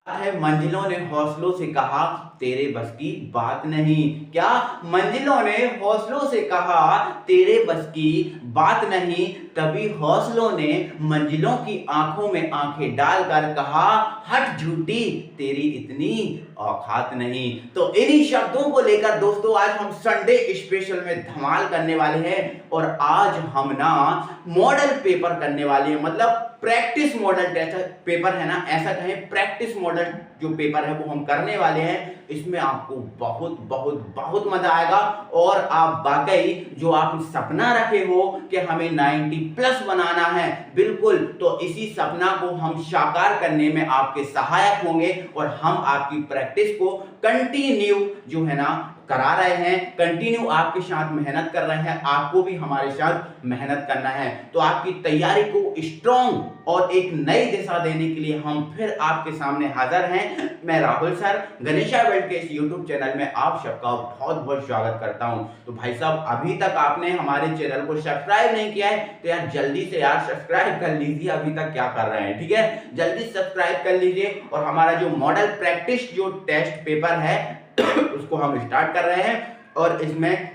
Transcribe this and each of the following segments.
है मंजिलों ने हौसलों से कहा तेरे बस की बात नहीं। क्या? मंजिलों ने हौसलों से कहा तेरे बस की बात नहीं, तभी हौसलों ने मंजिलों की आंखों में आंखें डालकर कहा हट झूठी तेरी इतनी औकात नहीं। तो इन्हीं शब्दों को लेकर दोस्तों आज हम संडे स्पेशल में धमाल करने वाले हैं और आज हम ना मॉडल पेपर करने वाले हैं, मतलब प्रैक्टिस मॉडल टेस्ट पेपर है ना, ऐसा कहें प्रैक्टिस मॉडल जो पेपर है वो हम करने वाले हैं। इसमें आपको बहुत बहुत बहुत मजा आएगा और आप वाकई जो आप सपना रखे हो कि हमें 90 प्लस बनाना है, बिल्कुल, तो इसी सपना को हम साकार करने में आपके सहायक होंगे और हम आपकी प्रैक्टिस को कंटिन्यू जो है ना करा रहे हैं, कंटिन्यू आपके साथ मेहनत कर रहे हैं। आपको भी हमारे साथ मेहनत करना है, तो आपकी तैयारी को स्ट्रॉन्ग और एक नई दिशा देने के लिए हम फिर आपके सामने हाजिर हैं। मैं राहुल सर गणेशा वर्ल्ड के इस यूट्यूब चैनल में आप सबका बहुत बहुत स्वागत करता हूं। तो भाई साहब, अभी तक आपने हमारे चैनल को सब्सक्राइब नहीं किया है तो यार जल्दी से यार सब्सक्राइब कर लीजिए। अभी तक क्या कर रहे हैं, ठीक है, जल्दी सब्सक्राइब कर लीजिए। और हमारा जो मॉडल प्रैक्टिस जो टेस्ट पेपर है उसको हम स्टार्ट कर रहे हैं और इसमें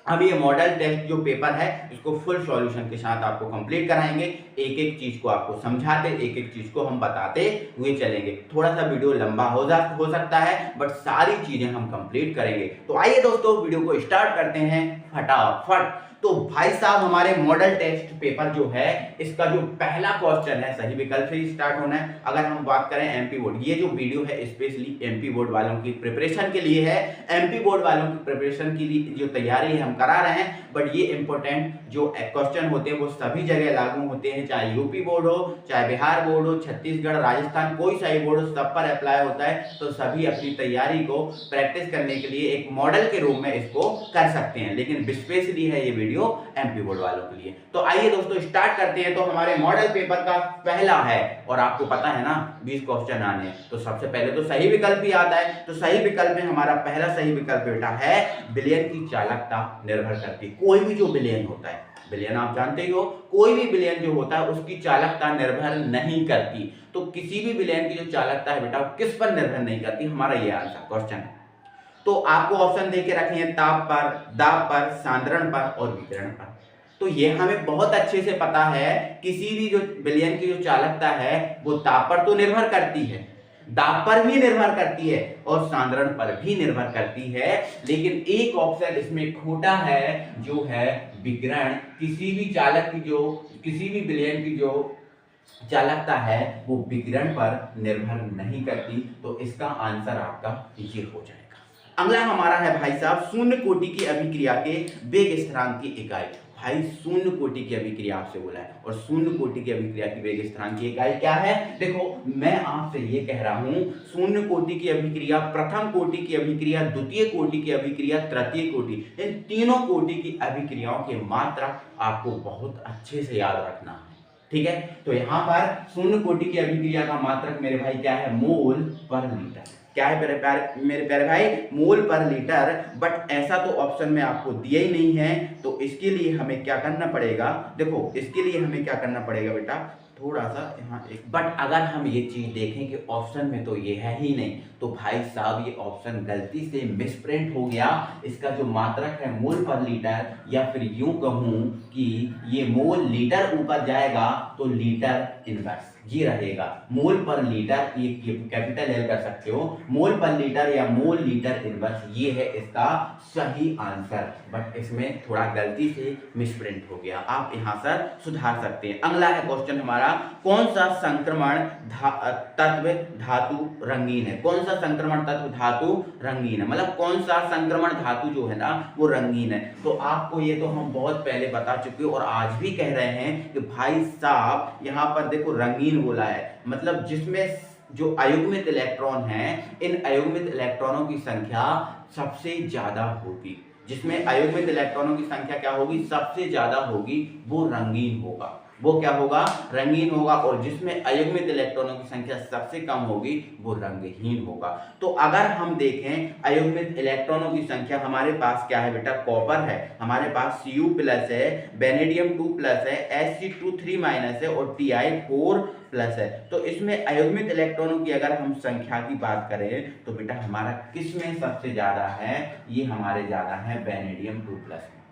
अब ये मॉडल टेस्ट जो पेपर है इसको फुल सॉल्यूशन के साथ आपको कंप्लीट कराएंगे। एक एक चीज को आपको समझाते, एक एक चीज को हम बताते हुए चलेंगे। थोड़ा सा वीडियो लंबा हो सकता है बट सारी चीजें हम कंप्लीट करेंगे। तो आइए दोस्तों वीडियो को स्टार्ट करते हैं फटाफट। तो भाई साहब, हमारे मॉडल टेस्ट पेपर जो है इसका जो पहला क्वेश्चन है सही विकल्प से ही स्टार्ट होना है। अगर हम बात करें एमपी बोर्ड, ये जो वीडियो है स्पेशली एमपी बोर्ड वालों की प्रिपरेशन के लिए है। एमपी बोर्ड वालों की प्रिपरेशन के लिए जो तैयारी है हम करा रहे हैं, बट ये इंपॉर्टेंट जो क्वेश्चन होते हैं वो सभी जगह लागू होते हैं, चाहे यूपी बोर्ड हो, चाहे बिहार बोर्ड हो, छत्तीसगढ़, राजस्थान, कोई सा बोर्ड हो, सब पर अप्लाई होता है। तो सभी अपनी तैयारी को प्रैक्टिस करने के लिए एक मॉडल के रूप में इसको कर सकते हैं, लेकिन स्पेशली है ये वीडियो एमपी बोर्ड वालों के लिए। तो आइए दोस्तों स्टार्ट करते हैं। तो हमारे मॉडल पेपर का पहला है और आपको पता है ना 20 क्वेश्चन आने हैं, तो सबसे पहले तो सही विकल्प ही आता है। तो सही विकल्प में हमारा पहला सही विकल्प बेटा है विलयन की चालकता निर्भर करती। कोई भी जो विलयन होता है, विलयन आप जानते ही हो, कोई भी विलयन जो होता है उसकी चालकता निर्भर नहीं करती। तो किसी भी विलयन की जो चालकता है बेटा किस पर निर्भर नहीं करती, हमारा ये आंसर क्वेश्चन है। तो आपको ऑप्शन देके रखे हैं ताप पर, दाब पर, सांद्रण पर और विकिरण पर। तो ये हमें बहुत अच्छे से पता है किसी भी जो विलयन की जो चालकता है वो ताप पर तो निर्भर करती है, दाब पर भी निर्भर करती है और सांद्रण पर भी निर्भर करती है। लेकिन एक ऑप्शन इसमें खोटा है जो है विकिरण। किसी भी चालक की जो, किसी भी विलयन की जो चालकता है वो विकिरण पर निर्भर नहीं करती। तो इसका आंसर आपका ये हो जाएगा। अगला हमारा है भाई साहब शून्य कोटि की अभिक्रिया के वेग स्थिरांक की इकाई। भाई शून्य कोटि की अभिक्रिया आपसे बोला है और शून्य कोटि की अभिक्रिया की वेग स्थिरांक की इकाई क्या है? देखो मैं आपसे ये कह रहा हूं शून्य कोटि की अभिक्रिया, प्रथम कोटि की अभिक्रिया, द्वितीय कोटि की अभिक्रिया, तृतीय कोटि, इन तीनों कोटि की अभिक्रियाओं के मात्रक आपको बहुत अच्छे से याद रखना है, ठीक है। तो यहां पर शून्य कोटि की अभिक्रिया का मात्रक मेरे भाई क्या है? मोल पर लीटर। क्या है मेरे प्यारे भाई? मोल पर लीटर। बट ऐसा तो ऑप्शन में आपको दिया ही नहीं है, तो इसके लिए हमें क्या करना पड़ेगा? देखो इसके लिए हमें क्या करना पड़ेगा बेटा, थोड़ा सा यहाँ एक, बट अगर हम ये चीज देखें कि ऑप्शन में तो ये है ही नहीं, तो भाई साहब ये ऑप्शन गलती से मिसप्रिंट हो गया। इसका जो मात्रक है मोल पर लीटर, या फिर यूं कहूं कि ये मोल लीटर ऊपर जाएगा तो लीटर इनवर्स ये रहेगा। मोल पर लीटर, ये कैपिटल एल कर सकते हो, मोल पर लीटर या मोल लीटर इनवर्स, ये है इसका सही आंसर। बट इसमें थोड़ा गलती से मिसप्रिंट हो गया, आप यहां से सुधार सकते हैं। अगला है क्वेश्चन हमारा, कौन सा संक्रमण तत्व धातु रंगीन है? कौन सा संक्रमण तत्व धातु रंगीन है, मतलब कौन सा संक्रमण धातु जो है ना वो रंगीन है? तो आपको ये तो हम बहुत पहले बता चुके और आज भी कह रहे हैं कि भाई साहब यहाँ पर देखो रंगीन बोला है, मतलब जिसमें जो अयुग्मित इलेक्ट्रॉन हैं, इन अयुग्मित इलेक्ट्रॉनों की संख्या सबसे ज्यादा होगी। जिसमें अयुग्मित इलेक्ट्रॉनों की संख्या क्या होगी? सबसे ज्यादा होगी, वो रंगीन होगा। वो क्या होगा, रंगीन होगा। और जिसमें अयुग्मित इलेक्ट्रॉनों की संख्या सबसे कम होगी वो रंगहीन होगा। तो अगर हम देखें अयुग्मित इलेक्ट्रॉनों की संख्या, हमारे पास क्या है बेटा, कॉपर है, हमारे पास Cu प्लस है, बेनेडियम 2 प्लस है, Sc2 3 माइनस है और Ti 4 प्लस है। तो इसमें अयुग्मित इलेक्ट्रॉनों की अगर हम संख्या की बात करें तो बेटा हमारा किसमें सबसे ज्यादा है, ये हमारे ज्यादा है बेनेडियम 2 प्लस में।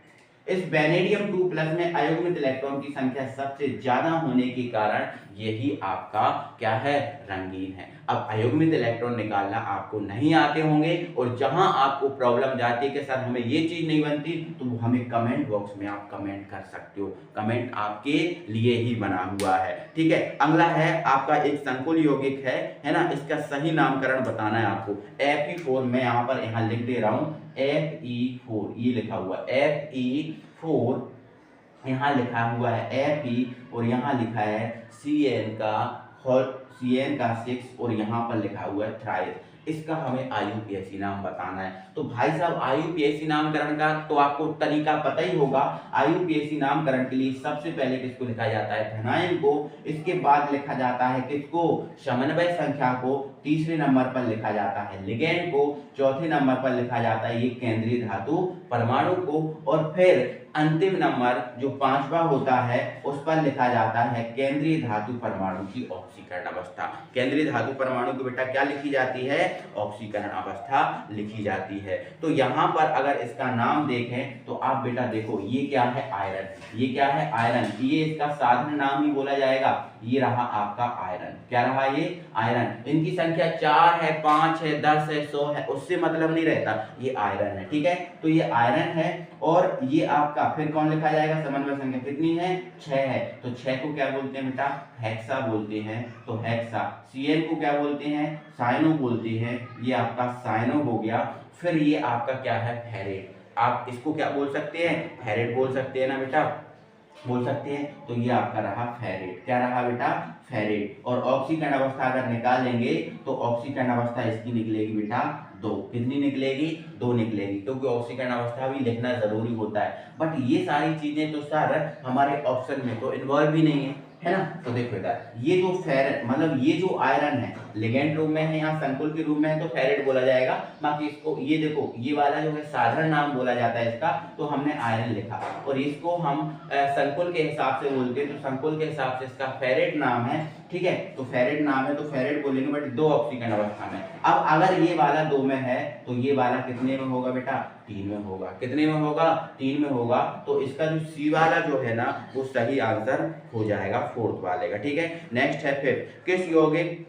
इस बेनेडियम 2 प्लस में अयुग्मित इलेक्ट्रॉन की संख्या सबसे ज्यादा होने के कारण यही आपका क्या है, रंगीन है। अब अयुग्मित इलेक्ट्रॉन निकालना आपको नहीं आते होंगे और जहां आपको प्रॉब्लम जाती है कि सर हमें ये चीज नहीं बनती, तो वो हमें कमेंट बॉक्स में आप कमेंट कर सकते हो, कमेंट आपके लिए ही बना हुआ है, ठीक है। अगला है आपका एक संकुल यौगिक है ना, इसका सही नामकरण बताना है आपको। Fe4 मैं यहाँ लिख दे रहा हूँ, Fe4 ये लिखा हुआ Fe4, यहाँ लिखा हुआ है Fe और यहाँ लिखा है Cn का 6 और यहाँ पर लिखा हुआ है थ्राइस। इसका हमें IUPAC नाम बताना है। तो भाई साहब IUPAC नामकरण का तो आपको तरीका पता ही होगा। IUPAC नामकरण के लिए सबसे पहले किसको लिखा जाता है, धनायन को, इसके बाद लिखा जाता है किसको, समन्वय संख्या को, तीसरे नंबर पर लिखा जाता है लिगेंड को, चौथे नंबर पर लिखा जाता है ये केंद्रीय धातु परमाणु को, और फिर अंतिम नंबर जो 5वां होता है उस पर लिखा जाता है केंद्रीय धातु परमाणु की ऑक्सीकरण अवस्था। केंद्रीय धातु परमाणु की बेटा क्या लिखी जाती है, ऑक्सीकरण अवस्था लिखी जाती है। तो यहाँ पर अगर इसका नाम देखें तो आप बेटा देखो ये क्या है, आयरन, ये क्या है, आयरन, ये इसका साधारण नाम ही बोला जाएगा, ये रहा आपका आयरन, क्या रहा ये, आयरन। इनकी संख्या 4 है, 5 है, 10 है, 100 है, उससे मतलब नहीं रहता, ये आयरन है, ठीक है। तो ये आयरन है और ये आपका फिर कौन लिखा जाएगा, समन्वय संख्या कितनी है, 6 है, तो 6 को क्या बोलते हैं बेटा, हेक्सा बोलते हैं, तो हेक्सा। Cn को क्या बोलते हैं, साइनो बोलते हैं, ये आपका साइनो हो गया। फिर ये आपका क्या है, फेरेट, आप इसको क्या बोल सकते हैं, फेरेट बोल सकते हैं ना बेटा, बोल सकते हैं। तो ये आपका रहा फेरेट, क्या रहा बेटा, फेरेट। और ऑक्सीकरण अवस्था अगर निकालेंगे तो ऑक्सीकरण अवस्था इसकी निकलेगी बेटा 2, कितनी निकलेगी, 2 निकलेगी, क्योंकि ऑक्सीकरण अवस्था भी लिखना जरूरी होता है। बट ये सारी चीजें तो सर हमारे ऑप्शन में तो इन्वॉल्व ही नहीं है ना। तो देखो बेटा ये जो फेरेट मतलब ये जो आयरन है लिगेंड रूप में है, यहाँ संकुल के रूप में है तो फेरेट बोला जाएगा। बाकी इसको ये देखो ये वाला जो है साधारण नाम बोला जाता है इसका, तो हमने आयरन लिखा, और इसको हम संकुल के हिसाब से बोलते हैं, तो संकुल के हिसाब से इसका फेरेट नाम है, ठीक है। तो फेरेट नाम है तो फेरेट बोलेंगे, बट 2 ऑक्सीकरण अवस्था में। अब अगर ये वाला 2 में है तो ये वाला कितने में होगा बेटा, 3 में होगा, कितने में होगा, 3 में होगा। तो इसका जो सी वाला जो है ना वो सही आंसर हो जाएगा 4th वाले का, ठीक है। नेक्स्ट है फिर किस यौगिक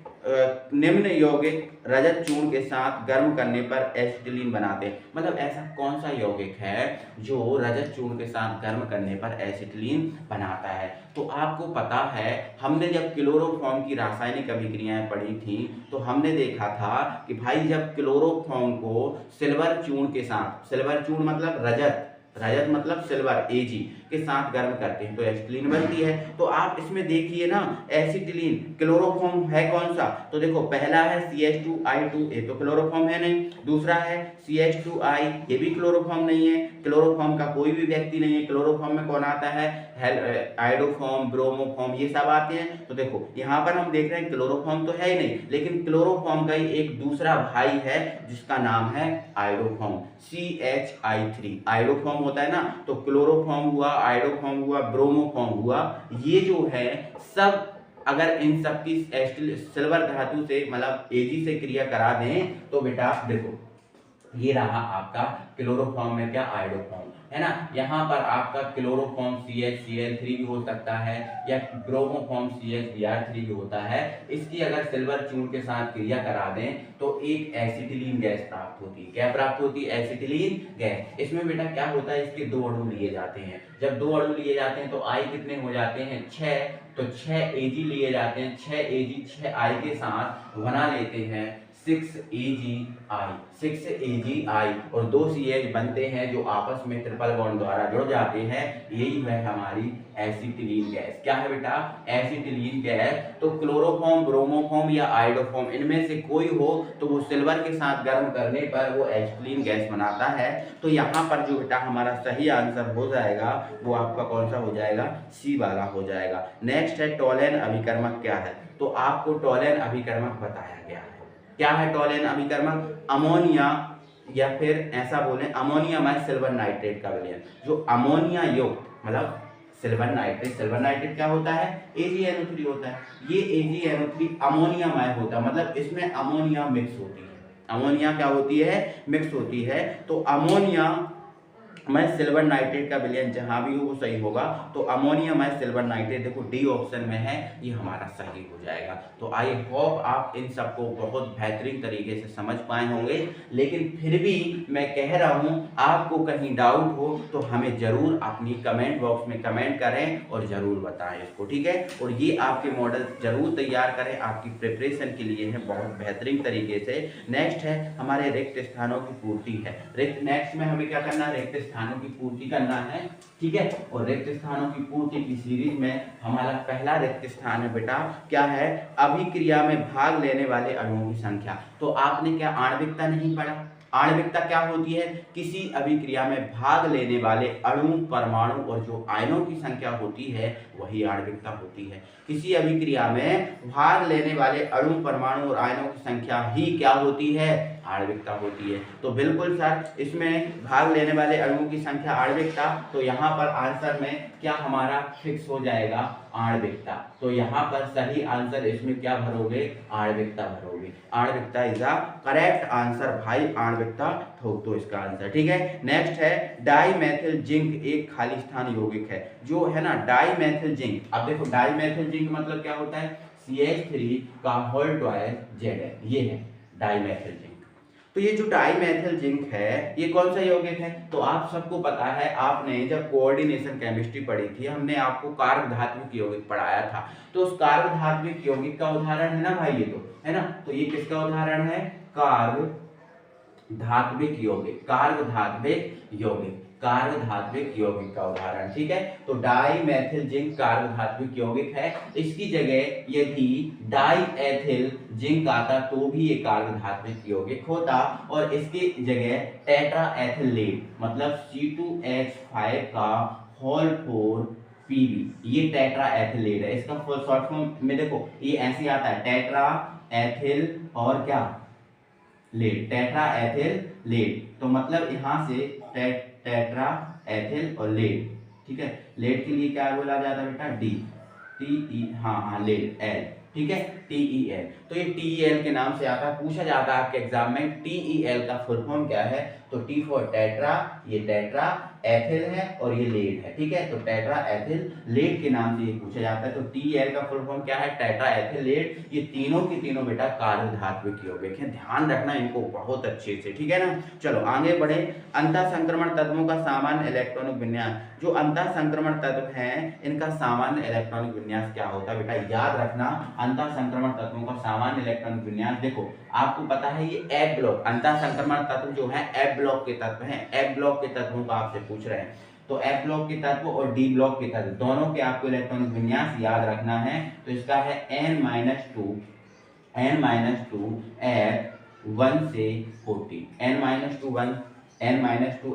निम्न यौगिक रजत चूर्ण के साथ गर्म करने पर एसिटिलीन बनाते हैं, मतलब ऐसा कौन सा यौगिक है जो रजत चूर्ण के साथ गर्म करने पर एसिटिलीन बनाता है। तो आपको पता है हमने जब क्लोरोफॉर्म की रासायनिक अभिक्रियाएं पढ़ी थी तो हमने देखा था कि भाई जब क्लोरोफॉर्म को सिल्वर चूर्ण के साथ, सिल्वर चूर्ण मतलब रजत, रजत मतलब सिल्वर Ag के साथ गर्म करते हैं तो एसिटिलीन बनती है। तो आप इसमें देखिए ना एसिटिलीन क्लोरोफॉर्म है कौन सा, तो देखो पहला है CH2I2, ये तो क्लोरोफॉर्म है नहीं, दूसरा है CH2I, ये भी क्लोरोफॉर्म नहीं है, क्लोरोफॉर्म का कोई भी व्यक्ति नहीं है। क्लोरोफॉर्म में कौन आता है, आइडोफॉर्म, ब्रोमोफॉर्म, ये सब आते हैं। तो देखो यहाँ पर हम देख रहे हैं क्लोरोफॉर्म तो है ही नहीं, लेकिन क्लोरोफॉर्म का ही एक दूसरा भाई है जिसका नाम है आइडोफॉर्म, CH3। आइडोफॉर्म होता है ना, तो क्लोरोफॉर्म हुआ, आइडोफॉर्म हुआ, ब्रोमोफॉर्म हुआ, ये जो है सब अगर इन सब की सिल्वर धातु से मतलब Ag से क्रिया करा दें तो बेटा देखो ये रहा आपका क्लोरोफॉर्म में क्या, आइडोफॉर्म है ना। यहाँ पर आपका क्लोरोफॉर्म CH3 भी हो सकता है या ब्रोमोफॉर्म CH3 भी होता है। इसकी अगर सिल्वर चूर्ण के साथ क्रिया करा दें तो एक एसिटिलीन गैस प्राप्त होती है। क्या प्राप्त होती है, एसिटिलीन गैस। इसमें बेटा क्या होता है, इसके 2 अणु लिए जाते हैं। जब 2 अणु लिए जाते हैं तो I कितने हो जाते हैं, 6, तो 6 Ag लिए जाते हैं, 6 Ag 6I के साथ बना लेते हैं 6 AgI और 2 CH बनते हैं जो आपस में ट्रिपल बॉन्ड द्वारा जुड़ जाते हैं। यही है हमारी एसिटिलीन गैस। क्या है बेटा? Acetylene gas. तो क्लोरोफॉर्म, ब्रोमोफॉर्म या आयोडोफॉर्म इनमें से कोई हो तो वो सिल्वर के साथ गर्म करने पर वो एसिटिलीन गैस बनाता है। तो यहाँ पर जो बेटा हमारा सही आंसर हो जाएगा वो आपका कौन सा हो जाएगा? सी वाला हो जाएगा। नेक्स्ट है टोलेन अभिकर्मक क्या है? तो आपको टोलेन अभिकर्मक बताया गया है। क्या है टोलेन अभिकर्मक? अमोनिया या फिर ऐसा बोलें अमोनिया में सिल्वर नाइट्रेट का विलयन। जो अमोनिया युक्त मतलब सिल्वर नाइट्रेट क्या होता है? AgNO3 होता है। ये AgNO3 अमोनिया में होता है, मतलब इसमें अमोनिया मिक्स होती है। अमोनिया क्या होती है? मिक्स होती है। तो अमोनिया में सिल्वर नाइट्रेट का विलयन जहां भी हो वो सही होगा। तो अमोनिया में सिल्वर नाइट्रेट देखो डी ऑप्शन में है, ये हमारा सही हो जाएगा। तो आई होप आप इन सबको बहुत बेहतरीन तरीके से समझ पाए होंगे। लेकिन फिर भी मैं कह रहा हूं आपको कहीं डाउट हो तो हमें जरूर अपनी कमेंट बॉक्स में कमेंट करें और जरूर बताएं इसको, ठीक है। और ये आपके मॉडल जरूर तैयार करें, आपकी प्रिपरेशन के लिए है बहुत बेहतरीन तरीके से। नेक्स्ट है हमारे रिक्त स्थानों की पूर्ति है। नेक्स्ट में हमें क्या करना है? रिक्त स्थानों की पूर्ति करना है, ठीक है। और रिक्त स्थानों की पूर्ति की सीरीज में हमारा पहला रिक्त स्थान है बेटा क्या है? अभिक्रिया में भाग लेने वाले अणुओं की संख्या। तो आपने क्या आणविकता नहीं पढ़ा? आणविकता क्या होती है? किसी अभिक्रिया में भाग लेने वाले अणु, परमाणु और जो आयनों की संख्या होती है वही आणविकता होती है। किसी अभिक्रिया में भाग लेने वाले अणु, परमाणु और आयनों की संख्या ही क्या होती है? आणविकता होती है। तो बिल्कुल सर इसमें भाग लेने वाले अणुओं की संख्या आणविकता, तो यहाँ पर आंसर में क्या हमारा फिक्स हो जाएगा? आणविकता। तो यहाँ पर सही आंसर इसमें क्या भरोगे? आणविकता भरोगे। आणविकता इज द करेक्ट आंसर भाई, आणविकता ठोक दो इसका आंसर, ठीक है। नेक्स्ट है डाईमेथिल जिंक एक खाली स्थान यौगिक है। जो है ना डाईमेथिल जिंक, अब देखो डाईमेथिल जिंक मतलब क्या होता है? CH3 का होल ट्वाइस Zn, ये है डाईमेथिल जिंक। तो ये जो डाईमेथिल जिंक है ये कौन सा यौगिक है? तो आप सबको पता है, आपने जब कोऑर्डिनेशन केमिस्ट्री पढ़ी थी हमने आपको कार्बधात्विक यौगिक पढ़ाया था। तो उस कार्बधात्विक यौगिक का उदाहरण है ना भाई, ये तो है ना। तो ये किसका उदाहरण है? कार्बधात्विक यौगिक, कार्बधात्विक यौगिक, कार्बधात्विक यौगिक का उदाहरण, ठीक है। तो डाईमेथिल जिंक कार्बधात्विक यौगिक है। इसकी जगह यदि डाईएथिल जिंक आता तो भी ये कार्बधात्विक यौगिक होता, और इसकी जगह टेट्राएथिलेट मतलब C2H5 का होल 4 Pb, ये टेट्राएथिलेट है। इसका फुल शॉर्ट फॉर्म में देखो ये ऐसे आता है टेट्राएथिल और क्या लेट, टेट्राएथिलेट। तो मतलब यहाँ से टेट्रा एथिल और लेट, ठीक है। लेट के लिए क्या बोला जाता है बेटा? डी, टी, हाँ लेट, एल, ठीक है, TeL। तो ये TeL के नाम से आता है। पूछा जाता है आपके एग्जाम में TeL का फुल फॉर्म क्या है? तो T फॉर टेट्रा, ये टेट्रा एथिल है और ये लेट है, ठीक है। तो टेट्रा एथिल लेट के नाम से ये पूछा जाता है। तो TeL का फुल फॉर्म क्या है? Tetraethyl lead. ये तीनों की तीनों बेटा कार्बधात्विक यौगिक हैं, ध्यान रखना इनको बहुत अच्छे से, ठीक है ना। चलो आगे बढ़े। अंतः संक्रमण तत्वों का सामान्य इलेक्ट्रॉनिक विन्यास। जो अंतः संक्रमण तत्व हैं इनका सामान्य इलेक्ट्रॉनिक विन्यास क्या होता है बेटा? याद रखना अंतः संक्रमण तत्वों का सामान्य इलेक्ट्रॉनिक विन्यास। देखो आपको पता है ये एफ ब्लॉक, अंतः संक्रमण तत्व जो है एफ ब्लॉक के तत्व हैं। एफ ब्लॉक के तत्वों का आपसे पूछ रहे हैं। तो एफ ब्लॉक के तत्व और डी ब्लॉक के तत्व दोनों के आपको इलेक्ट्रॉनिक विन्यास याद रखना है। तो इसका है n-2 F1 से 14, n-2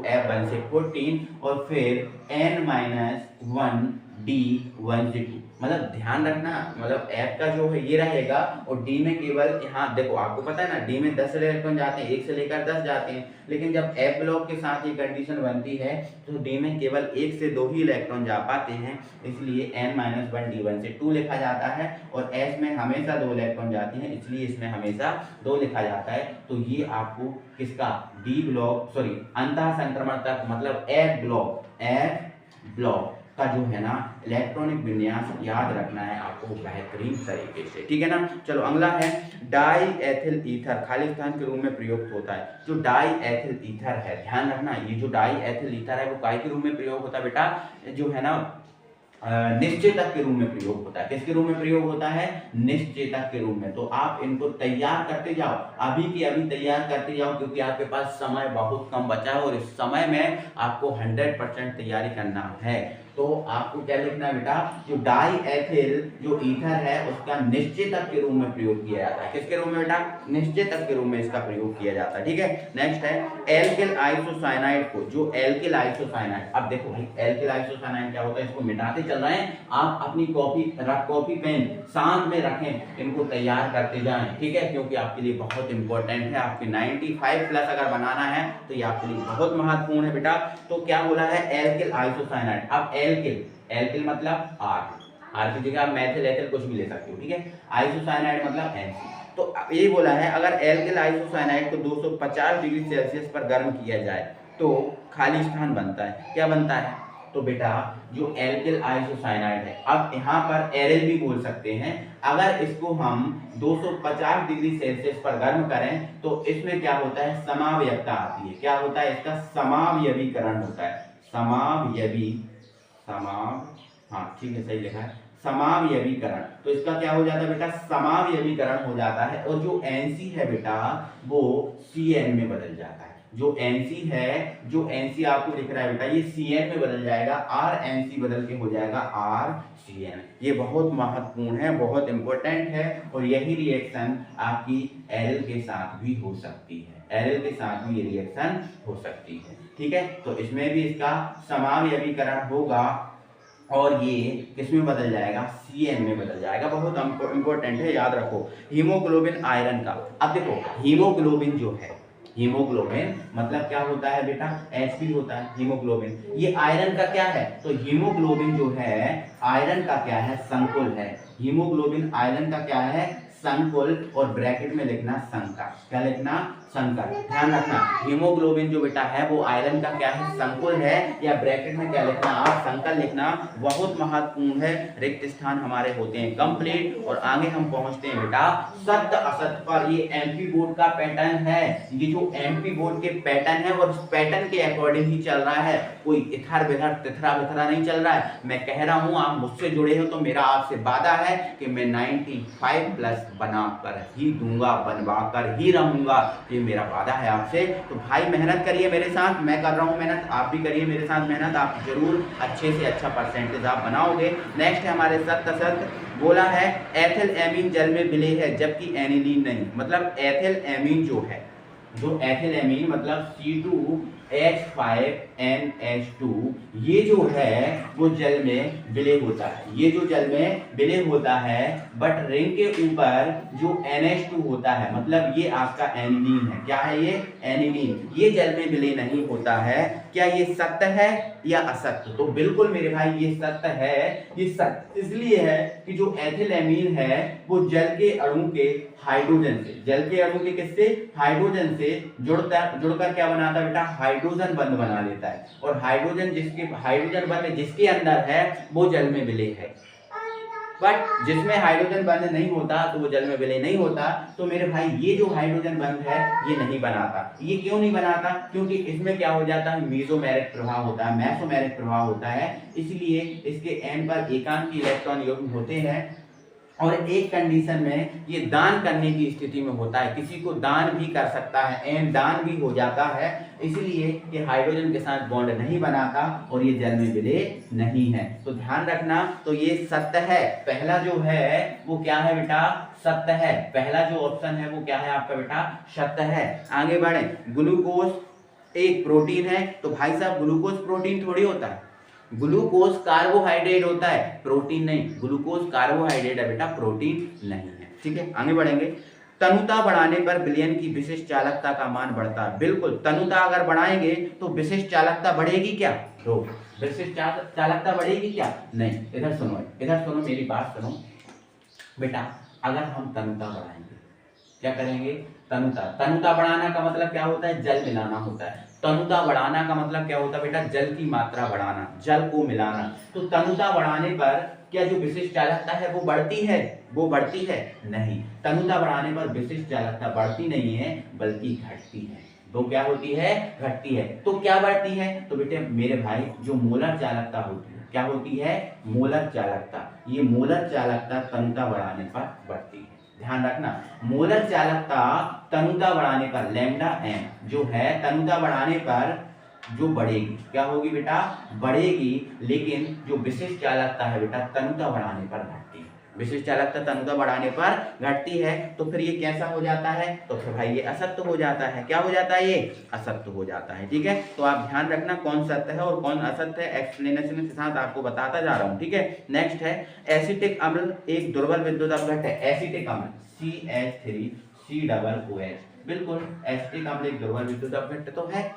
F1 से 14 और फिर n-1 D1 से 2। मतलब ध्यान रखना, मतलब F का जो है ये रहेगा और D में केवल, यहाँ देखो आपको पता है ना D में 10 इलेक्ट्रॉन जाते हैं, 1 से लेकर 10 जाते हैं। लेकिन जब F ब्लॉक के साथ ये कंडीशन बनती है तो D में केवल 1 से 2 ही इलेक्ट्रॉन जा पाते हैं, इसलिए n-1 D1 से 2 लिखा जाता है। और S में हमेशा 2 इलेक्ट्रॉन जाते हैं, इसलिए इसमें हमेशा 2 लिखा जाता है। तो ये आपको किसका? D ब्लॉक, सॉरी अंतः संक्रमण तत्व मतलब F ब्लॉक का जो है ना इलेक्ट्रॉनिक विन्यास याद रखना है आपको बेहतरीन तरीके से, ठीक है ना। चलो अगला है डाई एथिल ईथर खाली स्थान के रूप में प्रयुक्त होता है। जो डाई एथिल ईथर है ध्यान रखना, ये जो डाई एथिल ईथर है वो काय के रूप में प्रयोग होता है बेटा? जो है ना निश्चेतक के रूप में प्रयोग होता है। किसके रूप में प्रयोग होता है? निश्चेतक के रूप में। तो आप इनको तैयार करते जाओ, अभी की अभी तैयार करते जाओ, क्योंकि आपके पास समय बहुत कम बचा है और इस समय में आपको 100% तैयारी करना है। तो आपको क्या लिखना है बेटा? जो डाई एथिल जो ईथर है उसका निश्चेतक के रूप में प्रयोग किया जाता है। किसके रूप में बेटा? निश्चेतक के रूप में इसका प्रयोग किया जाता है। ठीक है, नेक्स्ट है एल्किल आइसोसाइनाइड को, जो एल्किल आइसोसाइनाइड, अब देखो भाई एल्किल आइसोसाइनाइड क्या होता है, इसको मिटाते चल रहे हैं। आप अपनी कॉपी पेन साथ में रखें, इनको तैयार करते जाएं। ठीक है, क्योंकि आपके लिए बहुत इंपॉर्टेंट है। आपके 95+ अगर बनाना है तो ये आपके लिए बहुत महत्वपूर्ण है बेटा। तो क्या बोला है? Alkyl isocyanide. अब एल्किल मतलब आर की जगह आप मेथिल एथिल कुछ भी ले सकते हो। ठीक है, आइसोसाइनाइड मतलब एनसी। तो ये बोला है अगर एल्किल आइसोसाइनाइड को 250 डिग्री सेल्सियस पर गर्म किया जाए तो खाली स्थान बनता है। क्या बनता है? तो बेटा जो एल्किल आइसोसाइनाइड है, अब यहाँ पर एरिल भी बोल सकते हैं, अगर इसको हम 250 डिग्री सेल्सियस पर गर्म करें तो इसमें क्या होता है? समावयवता आती है। क्या होता है? इसका समावयवीकरण होता है। हाँ ठीक है, सही लिखा है, समावयवीकरण। तो इसका क्या हो जाता है बेटा? समावयवीकरण हो जाता है और जो एनसी है बेटा वो सीएन में बदल जाता है। जो एनसी आपको दिख रहा है बेटा, ये सीएन में बदल जाएगा, आर एनसी बदल के हो जाएगा आर सीएन। ये बहुत महत्वपूर्ण है, बहुत इंपॉर्टेंट है और यही रिएक्शन आपकी एरिल के साथ भी हो सकती है। एरिल के साथ भी ये रिएक्शन हो सकती है। ठीक है, तो इसमें भी इसका समावयवीकरण होगा और ये किसमें बदल जाएगा? सीएन में बदल जाएगा। बहुत इंपॉर्टेंट है, याद रखो। हीमोग्लोबिन आयरन का, अब देखो हीमोग्लोबिन जो है, हीमोग्लोबिन मतलब क्या होता है बेटा? Hb होता है हीमोग्लोबिन। ये आयरन का क्या है? तो हीमोग्लोबिन जो है आयरन का क्या है? संकुल है। हीमोग्लोबिन आयरन का क्या है? संकुल, और ब्रैकेट में लिखना संकर। क्या लिखना? संकर। ध्यान रखना, हीमोग्लोबिन जो बेटा है वो आयरन का क्या है? संकुल है, या ब्रैकेट में क्या लिखना? आप संकर लिखना। बहुत महत्वपूर्ण है। रिक्त स्थान हमारे होते हैं कंप्लीट और आगे हम पहुंचते हैं बेटा सत्य असत्य पर। ये एमपी बोर्ड का पैटर्न है, ये जो एमपी बोर्ड के पैटर्न है और उस पैटर्न के अकॉर्डिंग ही चल रहा है, कोई इधर बिधर तिथरा बिथरा नहीं चल रहा है। मैं कह रहा हूं आप मुझसे जुड़े हो तो मेरा आपसे वादा है कि मैं 95+ बनाकर ही दूंगा, बनवा कर ही रहूंगा, ये मेरा वादा है आपसे। तो भाई मेहनत करिए मेरे साथ, मैं कर रहा हूं मेहनत, आप भी करिए मेरे साथ मेहनत, आप जरूर अच्छे से अच्छा परसेंटेज आप बनाओगे। नेक्स्ट है हमारे सत्य असत्य। बोला है एथिल एमीन जल में विलेय है जबकि एनिलीन नहीं। मतलब एथिल एमीन जो है, जो एथिल एमीन मतलब C2H5NH2, ये जो है वो जल में विलय होता है। ये जो जल में विलय होता है, बट रिंग के ऊपर जो NH2 होता है, मतलब ये आपका एनिलीन है। क्या है ये? एनिलीन। ये जल में विलय नहीं होता है। क्या ये सत्य है या असत्य? तो बिल्कुल मेरे भाई ये सत्य है। ये सत्य इसलिए है कि जो एथिल एमीन है वो जल के अणु के हाइड्रोजन से, जल के अणु के किससे? हाइड्रोजन से जुड़कर क्या बनाता है बेटा? हाइड्रोजन बंध बना लेता है। और हाइड्रोजन बंध जिसके अंदर है वो जल में विलय है, बट जिसमें हाइड्रोजन बंध नहीं होता तो वो जल में विलय नहीं होता। तो मेरे भाई ये जो हाइड्रोजन बंध है ये नहीं बनाता। ये क्यों नहीं बनाता? क्योंकि इसमें क्या हो जाता है? मेसोमेरिक प्रभाव होता है, मेसोमेरिक प्रभाव होता है, इसलिए इसके एन पर एकांकी इलेक्ट्रॉन युग्म होते हैं और एक कंडीशन में ये दान करने की स्थिति में होता है, किसी को दान भी कर सकता है, एन दान भी हो जाता है, इसलिए ये हाइड्रोजन के साथ बॉन्ड नहीं बनाता और ये जल में विलय नहीं है। तो ध्यान रखना, तो ये सत्य है। पहला जो है वो क्या है बेटा? सत्य है। पहला जो ऑप्शन है वो क्या है आपका बेटा? सत्य है। आगे बढ़े, ग्लूकोज एक प्रोटीन है। तो भाई साहब ग्लूकोज प्रोटीन थोड़ी होता है, ग्लूकोज कार्बोहाइड्रेट होता है, प्रोटीन नहीं। ग्लूकोज कार्बोहाइड्रेट है बेटा, प्रोटीन नहीं है। ठीक है, आगे बढ़ेंगे। तनुता बढ़ाने पर विलयन की विशिष्ट चालकता का मान बढ़ता है। बिल्कुल, तनुता अगर बढ़ाएंगे तो विशिष्ट चालकता बढ़ेगी क्या? तो विशिष्ट चालकता बढ़ेगी क्या? नहीं। इधर सुनो मेरी बात सुनो बेटा। अगर हम तनुता बढ़ाएंगे, क्या करेंगे? तनुता बढ़ाना का मतलब क्या होता है? जल मिलाना होता है। तनुता बढ़ाना का मतलब क्या होता है बेटा? जल की मात्रा बढ़ाना, जल को मिलाना। तो तनुता बढ़ाने पर क्या जो विशिष्ट चालकता है वो बढ़ती है? वो बढ़ती है? नहीं। तनुता बढ़ाने पर विशिष्ट चालकता बढ़ती नहीं है बल्कि घटती है। वो क्या होती है, घटती है। तो क्या बढ़ती है, तो बेटे मेरे भाई जो मोलर चालकता होती है, क्या होती है, मोलर चालकता। ये मोलर चालकता तनुता बढ़ाने पर बढ़ती है। ध्यान रखना, मोलर चालकता तनुता बढ़ाने पर लैम्डा एम जो है तनुता बढ़ाने पर जो बढ़ेगी, क्या होगी बेटा, बढ़ेगी। लेकिन जो विशिष्ट चालकता है बेटा तनुता बढ़ाने पर घटती है। विशिष्ट चालकता तनुता बढ़ाने पर घटती है। तो फिर ये कैसा हो जाता है, तो फिर भाई ये असत्य हो जाता है। क्या हो जाता है, ये असत्य हो जाता है। ठीक है, तो आप ध्यान रखना कौन सत्य है और कौन असत्य है, एक्सप्लेनेशन के साथ आपको बताता जा रहा हूँ। ठीक है, नेक्स्ट है एसिटिक अम्ल एक दुर्बल विद्युत अपघट्ट है। एसिटिक अम्ल CH3COOH, बिल्कुल एसिटिक अम्ल एक दुर्बल विद्युत अपघट्ट तो है,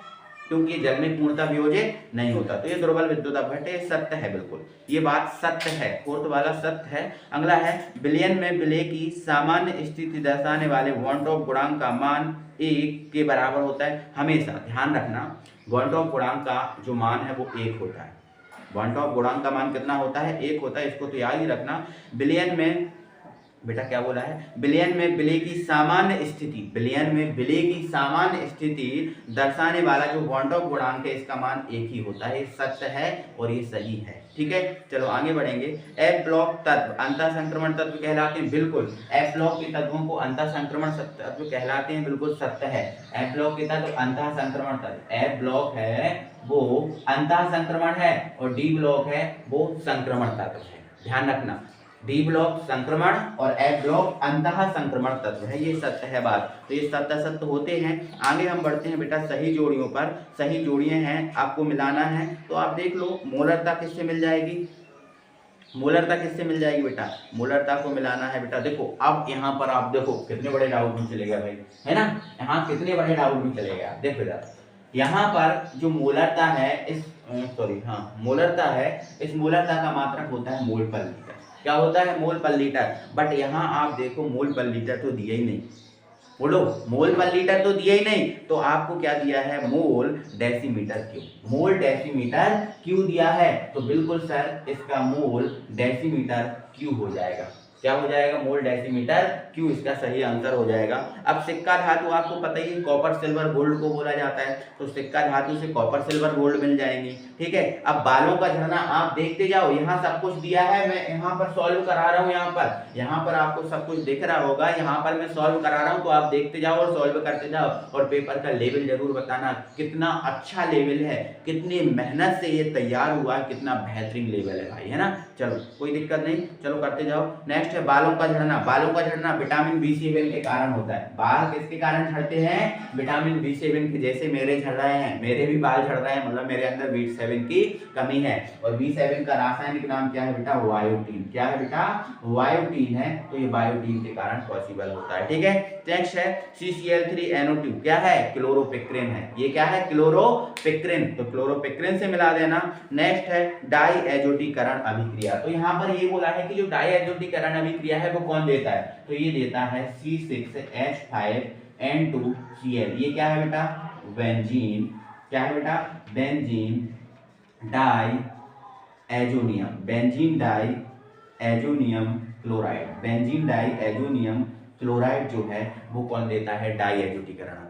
क्योंकि जल में पूर्णतः वियोजित नहीं होता, तो ये दुर्बल विद्युत अपघट्ट है, सत्य है, बिल्कुल ये बात सत्य है। फोर्थ वाला सत्य है। अगला है विलयन में विलय की सामान्य स्थिति दर्शाने वाले वॉन ऑफ गुणांक का मान 1 के बराबर होता है हमेशा। ध्यान रखना, वॉन ऑफ गुणांक का जो मान है वो 1 होता है। वॉन ऑफ गुणांक का मान कितना होता है, 1 होता है। इसको तो याद ही रखना। विलयन में बेटा क्या बोला है, विलयन में विलय की सामान्य स्थिति, विलयन में विलय की सामान्य स्थिति दर्शाने वाला जो वॉन ऑफ गुणांक है इसका मान 1 ही होता है। ये सत्य है और ये सही है। ठीक है, चलो आगे बढ़ेंगे। एफ ब्लॉक तत्व अंतः संक्रमण तत्व कहलाते हैं, बिल्कुल एफ ब्लॉक के तत्वों को अंतः संक्रमण तत्व कहलाते हैं, बिल्कुल सत्य है। एफ ब्लॉक के तत्व अंतः संक्रमण तत्व, एफ ब्लॉक है वो अंतः संक्रमण है और डी ब्लॉक है वो संक्रमण तत्व है। ध्यान रखना, डी ब्लॉक संक्रमण और एफ ब्लॉक अंतः संक्रमण तत्व है, ये सत्य है बात। तो ये सत्य सत्य होते हैं। आगे हम बढ़ते हैं बेटा सही जोड़ियों पर। सही जोड़ियां हैं, आपको मिलाना है। तो आप देख लो मोलरता किससे मिल जाएगी, मोलरता किससे मिल जाएगी बेटा, मोलरता को मिलाना है बेटा। देखो अब यहाँ पर आप देखो कितने बड़े डाउट में चले गए भाई, है ना, यहाँ कितने बड़े डाउट में चले गए आप। देखो इधर यहाँ पर जो मोलरता है इस मोलरता है, इस मोलरता का मात्रक होता है मोल पर लीटर। क्या होता है, मोल पर लीटर। बट यहाँ आप देखो मोल पर लीटर तो दिया ही नहीं, बोलो मोल पर लीटर तो दिया ही नहीं, तो आपको क्या दिया है, मोल डेसीमीटर क्यूब। मोल डेसीमीटर क्यू दिया है, तो बिल्कुल सर इसका मोल डेसीमीटर क्यू हो जाएगा। क्या हो जाएगा, मोल डेसीमीटर क्यू इसका सही आंसर हो जाएगा। अब सिक्का धातु आपको पता ही है कॉपर सिल्वर गोल्ड को बोला जाता है, तो सिक्का धातु से कॉपर सिल्वर गोल्ड मिल जाएंगी। ठीक है, अब बालों का झरना आप देखते जाओ, यहाँ सब कुछ दिया है, मैं यहाँ पर सॉल्व करा रहा हूँ। यहाँ पर आपको सब कुछ दिख रहा होगा, यहाँ पर मैं सॉल्व करा रहा हूँ, तो आप देखते जाओ और सॉल्व करते जाओ और पेपर का लेवल जरूर बताना कितना अच्छा लेवल है, कितनी मेहनत से ये तैयार हुआ है, कितना बेहतरीन लेवल है भाई, है ना। चलो कोई दिक्कत नहीं, चलो करते जाओ। नेक्स्ट है बालों का झड़ना। बालों का झड़ना विटामिन B7 के कारण होता है। बाल किसके कारण झड़ते हैं, विटामिन B7 के। जैसे मेरे झड़ रहे हैं, मेरे भी बाल झड़ रहे हैं, मतलब मेरे अंदर B7 की कमी है। और B7 का रासायनिक नाम क्या है बेटा, बायोटीन। क्या है बेटा, बायोटीन है, तो ये बायोटीन के कारण पॉसिबल होता है। ठीक है, नेक्स्ट है CCl3NO2। क्या है, क्लोरोपिक्रिन है। ये क्या है, क्लोरोपिक्रिन, तो क्लोरोपिक्रिन से मिला देना। नेक्स्ट है डाईएजोटीकरण अभिक्रिया। तो यहाँ पर ये बोला है कि जो डाईएजोटीकरण अभिक्रिया है वो कौन देता है, तो ये देता है C6H5N2Cl। ये क्या है बेटा, बेंजीन। क्या है बेटा, benzene diazonium, benzene diazonium chloride. Benzene diazonium chloride जो है वो कौन देता है, डाई एजोटीकरण अभिक्रिया।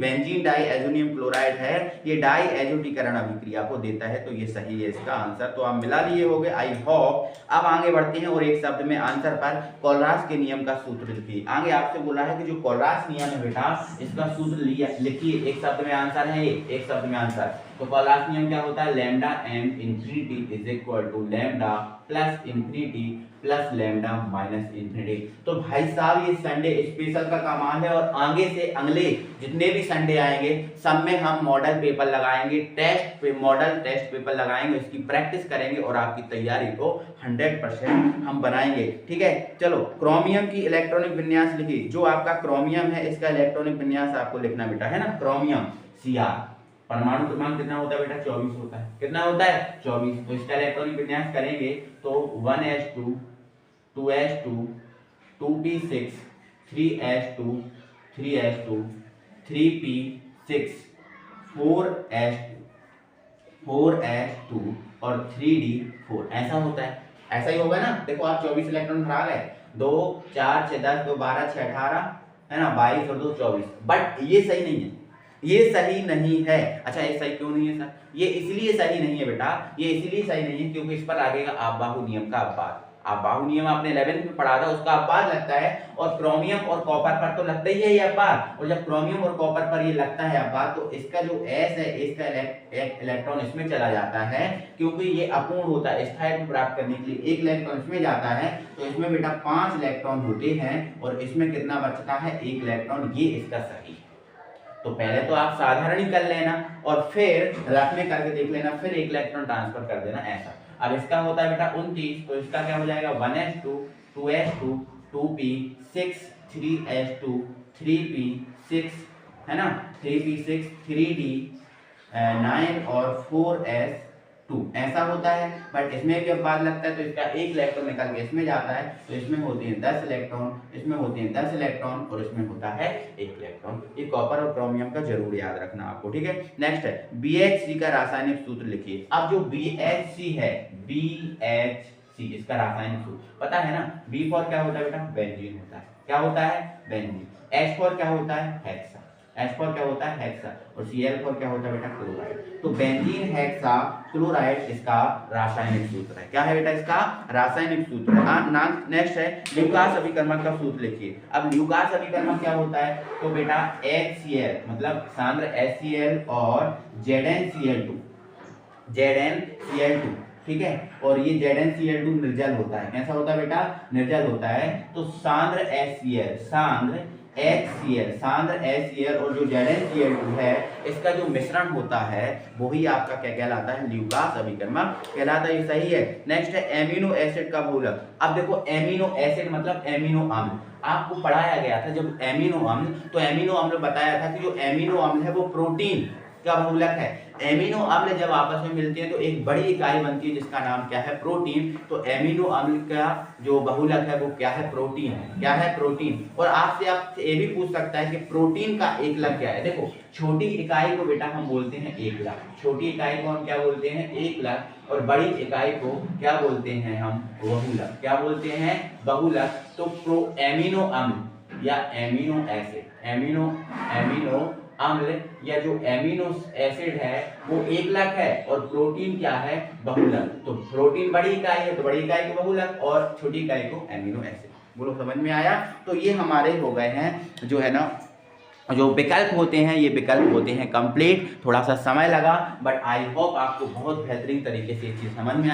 बेंजीन डाई एजोनियम क्लोराइड है, ये डाई एजोटीकरण अभिक्रिया को देता है, तो ये सही है इसका आंसर। तो आप मिला लिए होगे आई होप। अब आगे बढ़ते हैं और एक शब्द में आंसर पर कोलरास के नियम का सूत्र लिखिए। आगे आपसे बोला है कि जो कोलरास नियम है बेटा इसका सूत्र लिखिए। एक शब्द में आंसर है, एक शब्द में आंसर। तो कोलरास नियम क्या होता है, lambda m infinity is equal to lambda plus infinity plus lambda minus infinity. तो भाई साहब ये संडे स्पेशल का कमाल है, और आगे से अगले जितने भी संडे आएंगे सब में हम मॉडल पेपर लगाएंगे, मॉडल टेस्ट पेपर लगाएंगे, उसकी प्रैक्टिस करेंगे और आपकी तैयारी को 100% हम बनाएंगे। ठीक है, चलो क्रोमियम की इलेक्ट्रॉनिक विन्यास लिखिए। जो आपका क्रोमियम है इसका इलेक्ट्रॉनिक विन्यास आपको लिखना बेटा, है ना। क्रोमियम Cr परमाणु क्रमांक कितना होता है बेटा, 24 होता है। कितना होता है, 24। तो इसका इलेक्ट्रॉनिक विन्यास करेंगे तो 1s2 2s2 2p6 3s2 3s2 3p6 4s2 और 3d4 ऐसा होता है। ऐसा ही होगा ना। देखो आप 24 इलेक्ट्रॉन भरा गए, 2 4 6 10 2 12 6 18 है ना, 22 और 2 24। बट ये सही नहीं है, ये सही नहीं है। अच्छा ये सही क्यों नहीं है सर? ये इसलिए सही नहीं है बेटा, ये इसलिए सही नहीं है क्योंकि इस पर लगेगा आबाहु नियम का अपवाद। आबाहु नियम आपने 11th में पढ़ा था, उसका अपवाद लगता है, और क्रोमियम और कॉपर पर तो लगता ही है ये अपवाद। और जब क्रोमियम और कॉपर पर ये लगता है अपवाद तो इसका जो S है, इसका इलेक्ट्रॉन इसमें चला जाता है, क्योंकि ये अपूर्ण होता है। स्थायित्व प्राप्त करने के लिए एक इलेक्ट्रॉन इसमें जाता है, तो इसमें बेटा 5 इलेक्ट्रॉन होते हैं और इसमें कितना बचता है? 1 इलेक्ट्रॉन। ये इसका सही है। तो पहले तो आप साधारण ही कर लेना और फिर रफ में करके देख लेना, फिर 1 इलेक्ट्रॉन ट्रांसफर कर देना ऐसा। अब इसका होता है बेटा 29, तो इसका क्या हो जाएगा? 1s2 2s2 2p 6 3s2 3p 6 है ना, 3p6 3d 9 और 4s2 ऐसा होता है। बट इसमें भी अब बाद लगता है, तो इसका 1 इलेक्ट्रॉन निकल के इसमें जाता है, तो इसमें होते हैं 10 इलेक्ट्रॉन, इसमें होते हैं 10 इलेक्ट्रॉन और इसमें होता है 1 इलेक्ट्रॉन। ये कॉपर और क्रोमियम का जरूर याद रखना आपको, ठीक है। नेक्स्ट है BHC का रासायनिक सूत्र लिखिए। अब जो BHC है, BHC इसका रासायनिक सूत्र पता है ना? B फॉर क्या होता है बेटा? बेंजीन होता है। क्या होता है? बेंजीन। H फॉर क्या होता है? हेक्सा। H फॉर क्या होता है? हेक्सा। और Cl फॉर क्या होता है बेटा? क्लोराइड। तो बेंजीन हेक्सा क्लोराइड इसका रासायनिक सूत्र है। क्या है बेटा? इसका रासायनिक सूत्र है। नेक्स्ट है ल्यूकास अभिकर्मक का सूत्र लिखिए। अब ल्यूकास अभिकर्मक क्या होता है? तो बेटा HCl मतलब सांद्र HCl और ZnCl2 ZnCl2, ठीक है। और ये ZnCl2 निर्जल होता है। कैसा होता है बेटा? निर्जल होता है। तो सांद्र HCl और जो ZnCl2 है, इसका जो मिश्रण होता है वही आपका क्या कहलाता है? ल्यूकास अभिकर्मक कहलाता है। ये सही है। नेक्स्ट है एमिनो एसिड का बहुलक। अब देखो एमिनो एसिड मतलब एमिनो अम्ल। आपको पढ़ाया गया था जब एमिनो अम्ल, तो एमिनो अम्ल बताया था कि जो एमिनो अम्ल है वो प्रोटीन का बहुलक है। एमिनो अम्ल जब आपस में मिलते हैं तो एक बड़ी इकाई बनती है जिसका नाम क्या है? प्रोटीन। तो एमिनो अम्ल का जो बहुलक है वो क्या है? प्रोटीन है। क्या है? प्रोटीन। और आपसे ये भी पूछ सकता है कि प्रोटीन का एकलक क्या है? देखो छोटी इकाई को बेटा हम बोलते हैं एकलक। छोटी इकाई को हम क्या बोलते हैं? एकलक। और बड़ी इकाई को क्या बोलते हैं हम? बहुलक। क्या बोलते हैं? बहुलक। तो एमिनो अम्ल या एमिनो एसिड, एमिनो अम्ल या जो एमिनो एसिड है वो एकलक है, और प्रोटीन क्या है? बहुलक। तो प्रोटीन बड़ी इकाई है तो बड़ी इकाई को बहुलक और छोटी इकाई को एमिनो एसिड। बोलो समझ में आया? तो ये हमारे हो गए हैं जो है ना, जो विकल्प होते हैं, ये विकल्प होते हैं कंप्लीट। थोड़ा सा समय लगा बट आई होप आपको बहुत बेहतरीन तरीके से ये चीज़ समझ में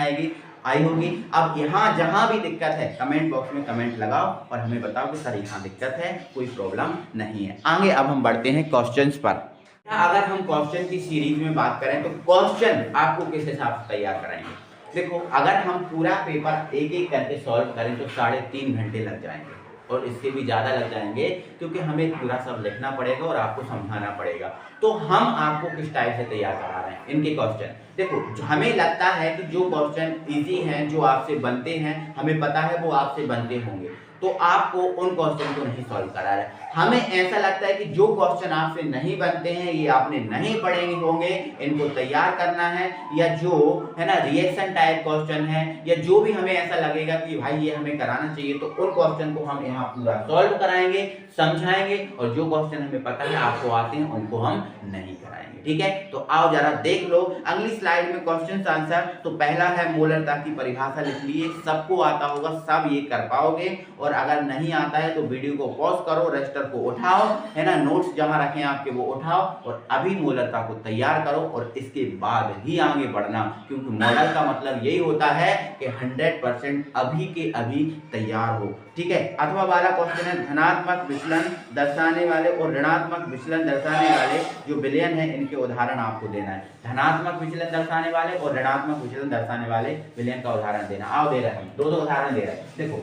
आई होगी। अब यहाँ जहाँ भी दिक्कत है कमेंट बॉक्स में कमेंट लगाओ और हमें बताओ कि सर यहाँ दिक्कत है, कोई प्रॉब्लम नहीं है। आगे अब हम बढ़ते हैं क्वेश्चंस पर। अगर हम क्वेश्चन की सीरीज में बात करें तो क्वेश्चन आपको किस हिसाब से तैयार कराएंगे? देखो अगर हम पूरा पेपर एक एक करके सॉल्व करें तो 3.5 घंटे लग जाएंगे और इससे भी ज़्यादा लग जाएंगे, क्योंकि हमें पूरा सब लिखना पड़ेगा और आपको समझाना पड़ेगा। तो हम आपको किस टाइप से तैयार करा रहे हैं इनके क्वेश्चन? देखो हमें लगता है कि जो क्वेश्चन इजी हैं, जो आपसे बनते हैं, हमें पता है वो आपसे बनते होंगे, तो आपको उन क्वेश्चन को नहीं सॉल्व करा रहा है। हमें ऐसा लगता है कि जो क्वेश्चन आपसे नहीं बनते हैं, ये आपने नहीं पढ़े होंगे, इनको तैयार करना है, या जो है ना रिएक्शन टाइप क्वेश्चन है, या जो भी हमें ऐसा लगेगा कि भाई ये हमें कराना चाहिए, तो उन क्वेश्चन को हम यहाँ पूरा सॉल्व कराएंगे, समझाएंगे, और जो क्वेश्चन हमें पता है आपको आते हैं उनको हम नहीं कराएंगे। ठीक है, तो आओ जरा देख लो अगली स्लाइड में क्वेश्चन आंसर। तो पहला है मोलरता की परिभाषा लिख लिए, सबको आता होगा, सब ये कर पाओगे, और अगर नहीं आता है तो वीडियो को पॉज करो, रजिस्टर को उठाओ, है ना, नोट्स जहां रखे हैं आपके वो उठाओ और अभी मोलरता को तैयार करो और इसके बाद ही आगे बढ़ना, क्योंकि मॉडल का मतलब यही होता है कि 100% अभी के अभी तैयार हो। ठीक है, अथवा वाला क्वेश्चन है धनात्मक विचलन दर्शाने वाले और ऋणात्मक विचलन दर्शाने वाले जो विलयन है इनके उदाहरण आपको देना है। धनात्मक विचलन दर्शाने वाले और ऋणात्मक विचलन दर्शाने वाले विलयन का उदाहरण देना। आओ दे रहे हैं, दो उदाहरण दे रहे हैं। देखो